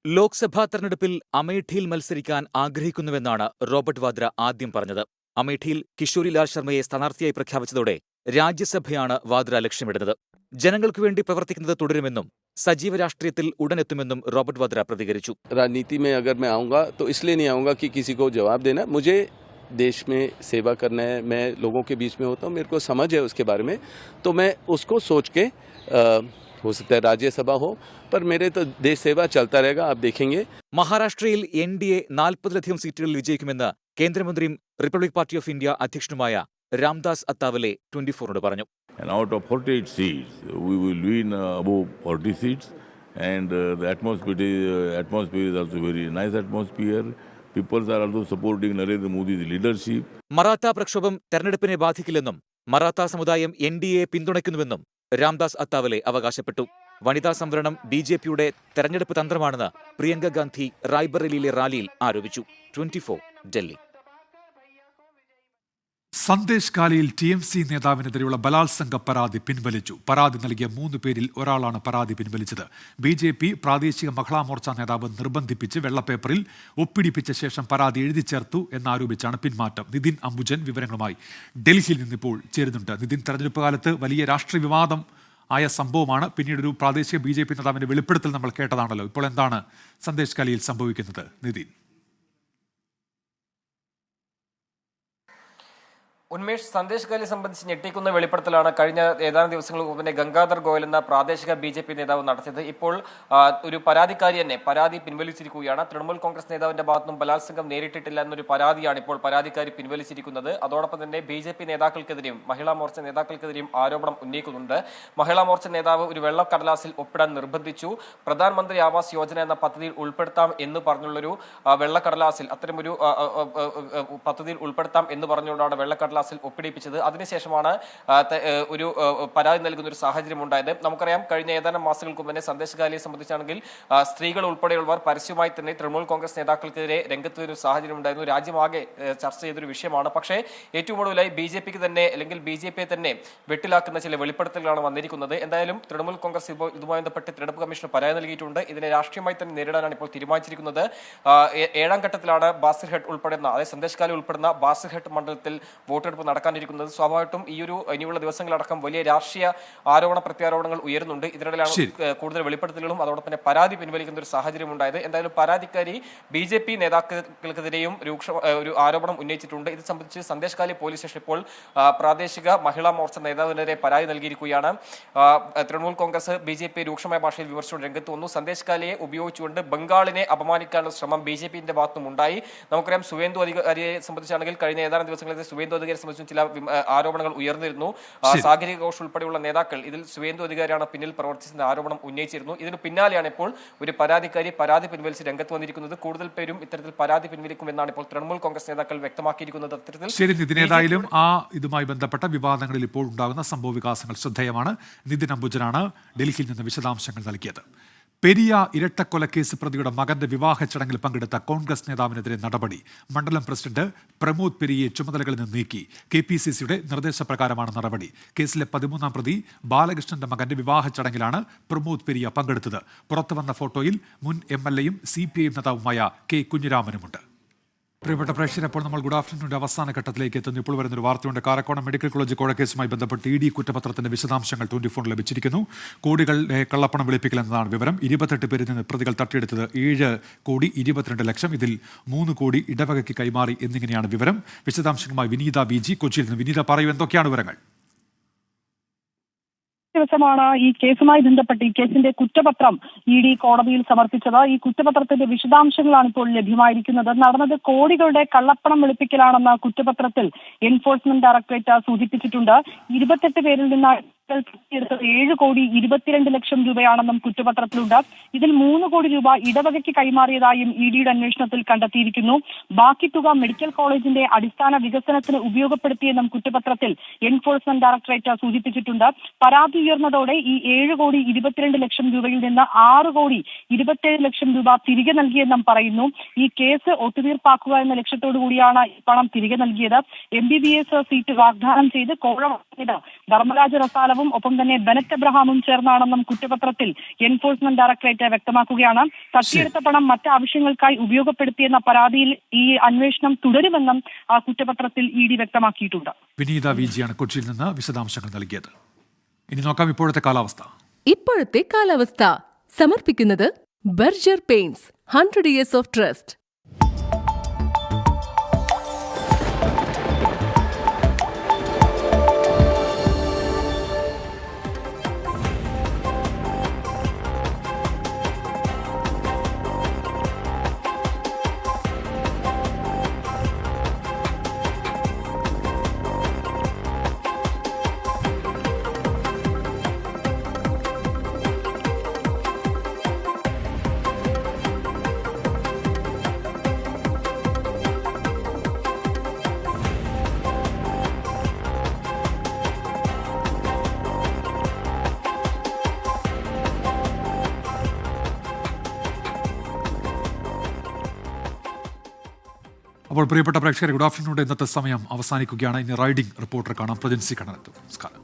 ലോക്സഭാ തെരഞ്ഞെടുപ്പിൽ അമേഠിയിൽ മത്സരിക്കാൻ ആഗ്രഹിക്കുന്നുവെന്നാണ് റോബർട്ട് വാദ്ര ആദ്യം പറഞ്ഞത്. അമേഠിയിൽ കിഷോരിലാൽ ശർമ്മയെ സ്ഥാനാർത്ഥിയായി പ്രഖ്യാപിച്ചതോടെ രാജ്യസഭയാണ് വാദ്ര ലക്ഷ്യമിടുന്നത്. ജനങ്ങൾക്കു വേണ്ടി പ്രവർത്തിക്കുന്നത് തുടരുമെന്നും സജീവ രാഷ്ട്രീയത്തിൽ ഉടനെത്തുമെന്നും റോബർട്ട് വാദ്ര പ്രതികരിച്ചു. राजनीति में अगर मैं आऊँगा तो इसलिए नहीं आऊँगा कि किसी को जवाब देना, मुझे देश में सेवा करना है, मैं लोगों के बीच में होता हूँ, मेरे को समझ है उसके बारे में, तो मैं उसको सोच के हो सकता है राज्यसभा हो, पर मेरे तो देश सेवा चलता रहेगा, आप देखेंगे. മഹാരാഷ്ട്രയിൽ NDA 40-ലധികം സീറ്റുകളിൽ വിജയിക്കുമെന്ന് കേന്ദ്രമന്ത്രിയും റിപ്പബ്ലിക് പാർട്ടി ഓഫ് ഇന്ത്യ അധ്യക്ഷനുമായ രാംദാസ് അത്താവലെ 24നോട് പറഞ്ഞു. And out of 48 seats, we will win above 40 seats, and the atmosphere is also very nice atmosphere. People are also supporting Narendra Modi's leadership. Maratha പ്രക്ഷോഭം തെരഞ്ഞെടുപ്പിനെ ബാധിക്കില്ലെന്നും മറാത്ത സമുദായം NDA പിന്തുണയ്ക്കുന്നുവെന്നും രാംദാസ് അത്താവലെ അവകാശപ്പെട്ടു. വനിതാ സംവരണം BJPയുടെ തെരഞ്ഞെടുപ്പ് തന്ത്രമാണെന്ന് പ്രിയങ്ക ഗാന്ധി റായ്ബറേലിയിലെ റാലിയിൽ ആരോപിച്ചു. 24 ഡൽഹി. സന്ദേശ് കാലിയിൽ TMC നേതാവിനെതിരെയുള്ള ബലാത്സംഗ പരാതി പിൻവലിച്ചു. പരാതി നൽകിയ 3 പേരിൽ ഒരാളാണ് പരാതി പിൻവലിച്ചത്. BJP പ്രാദേശിക മഹിളാ മോർച്ച നേതാവ് നിർബന്ധിപ്പിച്ച് വെള്ളപ്പേപ്പറിൽ ഒപ്പിടിപ്പിച്ച ശേഷം പരാതി എഴുതി ചേർത്തു എന്നാരോപിച്ചാണ് പിന്മാറ്റം. നിതിൻ അംബുജൻ വിവരങ്ങളുമായി ഡൽഹിയിൽ നിന്നിപ്പോൾ ചേരുന്നുണ്ട്. നിതിൻ, തെരഞ്ഞെടുപ്പ് കാലത്ത് വലിയ രാഷ്ട്രീയ വിവാദം ആയ സംഭവമാണ്. പിന്നീട് ഒരു പ്രാദേശിക BJP നേതാവിന്റെ വെളിപ്പെടുത്തൽ നമ്മൾ കേട്ടതാണല്ലോ. ഇപ്പോൾ എന്താണ് സന്ദേശ് കാലിയിൽ സംഭവിക്കുന്നത് നിതിൻ? ഉന്മേഷ്, സന്ദേശ് കാലിയെ സംബന്ധിച്ച് ഞെട്ടിക്കുന്ന വെളിപ്പെടുത്തലാണ് കഴിഞ്ഞ ഏതാനും ദിവസങ്ങൾക്ക് മുമ്പ് ഗംഗാധർ ഗോയൽ എന്ന പ്രാദേശിക BJP നേതാവ് നടത്തിയത്. ഇപ്പോൾ ഒരു പരാതിക്കാരി തന്നെ പരാതി പിൻവലിച്ചിരിക്കുകയാണ്. തൃണമൂൽ കോൺഗ്രസ് നേതാവിന്റെ ഭാഗത്തുനിന്നും ബലാത്സംഗം നേരിട്ടിട്ടില്ല എന്നൊരു പരാതിയാണ് ഇപ്പോൾ പരാതിക്കാരി പിൻവലിച്ചിരിക്കുന്നത്. അതോടൊപ്പം തന്നെ BJP നേതാക്കൾക്കെതിരെയും മഹിളാ മോർച്ച നേതാക്കൾക്കെതിരെയും ആരോപണം ഉന്നയിക്കുന്നുണ്ട്. മഹിളാ മോർച്ച നേതാവ് ഒരു വെള്ളക്കടലാസിൽ ഒപ്പിടാൻ നിർബന്ധിച്ചു. പ്രധാനമന്ത്രി ആവാസ് യോജന എന്ന പദ്ധതിയിൽ ഉൾപ്പെടുത്താം എന്ന് പറഞ്ഞുള്ളൊരു വെള്ളക്കടലാസിൽ അത്തരമൊരു പദ്ധതിയിൽ ഉൾപ്പെടുത്താം എന്ന് പറഞ്ഞുകൊണ്ടാണ് വെള്ളക്കടലാസ് ഒപ്പിടിപ്പിച്ചത്. അതിനുശേഷമാണ് ഒരു പരാതി നൽകുന്ന ഒരു സാഹചര്യം ഉണ്ടായത്. നമുക്കറിയാം, കഴിഞ്ഞ ഏതാനും മാസങ്ങൾക്ക് മുന്നേ സന്ദേശ് കാലിയെ സംബന്ധിച്ചാണെങ്കിൽ സ്ത്രീകൾ ഉൾപ്പെടെയുള്ളവർ പരസ്യമായി തന്നെ തൃണമൂൽ കോൺഗ്രസ് നേതാക്കൾക്കെതിരെ രംഗത്ത് വരുന്ന ഒരു സാഹചര്യം ഉണ്ടായിരുന്നു. രാജ്യമാകെ ചർച്ച ചെയ്തൊരു വിഷയമാണ്. പക്ഷേ ഏറ്റവും ഒടുവിലായി BJPക്ക് തന്നെ അല്ലെങ്കിൽ BJPയെ തന്നെ വെട്ടിലാക്കുന്ന ചില വെളിപ്പെടുത്തലുകളാണ് വന്നിരിക്കുന്നത്. എന്തായാലും തൃണമൂൽ കോൺഗ്രസ് ഇതുമായി ബന്ധപ്പെട്ട് തിരഞ്ഞെടുപ്പ് കമ്മീഷന് പരാതി നൽകിയിട്ടുണ്ട്. ഇതിനെ രാഷ്ട്രീയമായി തന്നെ നേരിടാനാണ് ഇപ്പോൾ തീരുമാനിച്ചിരിക്കുന്നത്. 7ാം ഘട്ടത്തിലാണ് ബാസിർഹട്ട് ഉൾപ്പെടുന്ന, അതായത് സന്ദേശ് കാലി ഉൾപ്പെടുന്ന ബാസിർഹട്ട് മണ്ഡലത്തിൽ വോട്ടെടുപ്പ് നടക്കാനിരിക്കുന്നത്. സ്വാഭാവികമായിട്ടും ഈ ഒരു ഇനിയുള്ള ദിവസങ്ങളടക്കം വലിയ രാഷ്ട്രീയ ആരോപണ പ്രത്യാരോപണങ്ങൾ ഉയരുന്നുണ്ട്. ഇതിനിടയിലാണ് കൂടുതൽ വെളിപ്പെടുത്തലുകളും അതോടൊപ്പം തന്നെ പരാതി പിൻവലിക്കുന്ന ഒരു സാഹചര്യം ഉണ്ടായത്. എന്തായാലും പരാതിക്കാരി BJP നേതാക്കൾക്കെതിരെയും ഒരു ആരോപണം ഉന്നയിച്ചിട്ടുണ്ട്. ഇത് സംബന്ധിച്ച് സന്ദേശ് കാലി പോലീസ് സ്റ്റേഷൻ ഇപ്പോൾ പ്രാദേശിക മഹിളാ മോർച്ച നേതാവിനെതിരെ പരാതി നൽകിയിരിക്കുകയാണ്. തൃണമൂൽ കോൺഗ്രസ് BJP രൂക്ഷമായ ഭാഷയിൽ വിമർശിച്ചുകൊണ്ട് രംഗത്ത് വന്നു. സന്ദേശ് കാലിയെ ഉപയോഗിച്ചുകൊണ്ട് ബംഗാളിനെ അപമാനിക്കാനുള്ള ശ്രമം BJPന്റെ ഭാഗത്തും ഉണ്ടായി. നമുക്കറിയാം, സുവേന്ദു അധികാരിയെ സംബന്ധിച്ചാണെങ്കിൽ കഴിഞ്ഞ ഏതാനും ദിവസങ്ങളിൽ സുവേന്ദു അധികാരിയെ സംബന്ധിച്ചും ചില ആരോപണങ്ങൾ ഉയർന്നിരുന്നു. സാഗരിക ഘോഷ് ഉൾപ്പെടെയുള്ള നേതാക്കൾ ഇതിൽ സുവേന്ദു അധികാരിയാണ് പിന്നിൽ പ്രവർത്തിച്ചെന്ന ആരോപണം ഉന്നയിച്ചിരുന്നു. ഇതിന് പിന്നാലെയാണ് ഇപ്പോൾ ഒരു പരാതിക്കാരി പരാതി പിൻവലിച്ച് രംഗത്ത് വന്നിരിക്കുന്നത്. കൂടുതൽ പേരും ഇത്തരത്തിൽ പരാതി പിൻവലിക്കുമെന്നാണ് ഇപ്പോൾ തൃണമൂൽ കോൺഗ്രസ് നേതാക്കൾ വ്യക്തമാക്കിയിരിക്കുന്നത്. ശരി നിതിൻ, ഏതായാലും ഇതുമായി ബന്ധപ്പെട്ട വിവാദങ്ങളിൽ ഇപ്പോൾ ഉണ്ടാകുന്ന സംഭവ വികാസങ്ങൾ ശ്രദ്ധേയമാണ്. നിതിൻ അംബുജനാണ് ഡൽഹിയിൽ നിന്ന് വിശദാംശങ്ങൾ നൽകിയത്. പെരിയ ഇരട്ടക്കൊലക്കേസ് പ്രതിയുടെ മകന്റെ വിവാഹ ചടങ്ങിൽ പങ്കെടുത്ത കോൺഗ്രസ് നേതാവിനെതിരെ നടപടി. മണ്ഡലം പ്രസിഡന്റ് പ്രമോദ് പെരിയെ ചുമതലകളിൽ നിന്ന് നീക്കി. KPCCയുടെ നിർദ്ദേശപ്രകാരമാണ് നടപടി. കേസിലെ 13ാം പ്രതി ബാലകൃഷ്ണന്റെ മകന്റെ വിവാഹ ചടങ്ങിലാണ് പ്രമോദ് പെരിയ പങ്കെടുത്തത്. പുറത്തുവന്ന ഫോട്ടോയിൽ മുൻ MLAയും CPIM നേതാവുമായ K കുഞ്ഞിരാമനുമുണ്ട്. പ്രിയപ്പെട്ട പ്രേക്ഷകർ, അപ്പോൾ നമ്മൾ ഗുഡ് ആഫ്റ്റർനൂണിന്റെ അവസാന ഘട്ടത്തിലേക്ക് എത്തുന്നു. ഇപ്പോൾ വരുന്നൊരു വാർത്തയുണ്ട്. കാരക്കോണം മെഡിക്കൽ കോളേജ് കോഴക്കേസുമായി ബന്ധപ്പെട്ട് ED കുറ്റപത്രത്തിന്റെ വിശദാംശങ്ങൾ 24 ലഭിച്ചിരിക്കുന്നു. കോടികളുടെ കള്ളപ്പണം വെളുപ്പിക്കൽ എന്നതാണ് വിവരം. 28 പേരിൽ നിന്ന് പ്രതികൾ തട്ടിയെടുത്തത് 7,22,00,000. ഇതിൽ 3 കോടി ഇടവകയ്ക്ക് കൈമാറി എന്നിങ്ങനെയാണ് വിവരം. വിശദാംശങ്ങളുമായി വിനീത VG കൊച്ചിയിൽ നിന്ന്. വിനീത, പറയൂ, എന്തൊക്കെയാണ് വിവരങ്ങൾ? ദിവസമാണ് ഈ കേസുമായി ബന്ധപ്പെട്ട് ഈ കേസിന്റെ കുറ്റപത്രം ED കോടതിയിൽ സമർപ്പിച്ചത്. ഈ കുറ്റപത്രത്തിന്റെ വിശദാംശങ്ങളാണ് ഇപ്പോൾ ലഭ്യമായിരിക്കുന്നത്. നടന്നത് കോടികളുടെ കള്ളപ്പണം വെളുപ്പിക്കലാണെന്ന കുറ്റപത്രത്തിൽ എൻഫോഴ്സ്മെന്റ് ഡയറക്ടറേറ്റ് സൂചിപ്പിച്ചിട്ടുണ്ട്. 28 പേരിൽ നിന്ന് തട്ടിയെടുത്തത് 7,22,00,000 രൂപയാണെന്നും കുറ്റപത്രത്തിലുണ്ട്. ഇതിൽ 3 കോടി രൂപ ഇടവകയ്ക്ക് കൈമാറിയതായും ഇഡിയുടെ അന്വേഷണത്തിൽ കണ്ടെത്തിയിരിക്കുന്നു. ബാക്കി തുക മെഡിക്കൽ കോളേജിന്റെ അടിസ്ഥാന വികസനത്തിന് ഉപയോഗപ്പെടുത്തിയെന്നും കുറ്റപത്രത്തിൽ എൻഫോഴ്സ്മെന്റ് ഡയറക്ടറേറ്റ് സൂചിപ്പിച്ചിട്ടുണ്ട്. പരാതി ഉയർന്നതോടെ ഈ 7,22,00,000 രൂപയിൽ നിന്ന് 6,27,00,000 രൂപ തിരികെ നൽകിയെന്നും പറയുന്നു. ഈ കേസ് ഒത്തുതീർപ്പാക്കുക എന്ന ലക്ഷ്യത്തോടു കൂടിയാണ് ഈ പണം തിരികെ നൽകിയത്. MBBS സീറ്റ് വാഗ്ദാനം ചെയ്ത് കോഴ വാങ്ങിയത് ധർമ്മരാജ റസാലവും ഒപ്പം തന്നെ ബെനറ്റ് എബ്രഹാമും ചേർന്നാണെന്നും കുറ്റപത്രത്തിൽ എൻഫോഴ്സ്മെന്റ് ഡയറക്ടറേറ്റ് വ്യക്തമാക്കുകയാണ്. തട്ടിയെടുത്ത പണം മറ്റാവശ്യങ്ങൾക്കായി ഉപയോഗപ്പെടുത്തിയെന്ന പരാതിയിൽ ഈ അന്വേഷണം തുടരുമെന്നും ആ കുറ്റപത്രത്തിൽ ഇഡി വ്യക്തമാക്കിയിട്ടുണ്ട്. വിനീത വിജിയാണ് കൊച്ചിയിൽ നിന്ന് വിശദാംശങ്ങൾ നൽകിയത്. ഇനി നോക്കാം ഇപ്പോഴത്തെ കാലാവസ്ഥ സമർപ്പിക്കുന്നത് Berger paints 100 years of trust. അപ്പോൾ പ്രിയപ്പെട്ട പ്രേക്ഷകരെ, ഗുഡ് ആഫ്റ്റർനൂൺ. ഇന്നത്തെ സമയം അവസാനിക്കുകയാണ്. ഇനി റൈഡിംഗ് റിപ്പോർട്ടർ കാണാം. പ്രജൻസി കണ്ണനെത്തും. നമസ്കാരം.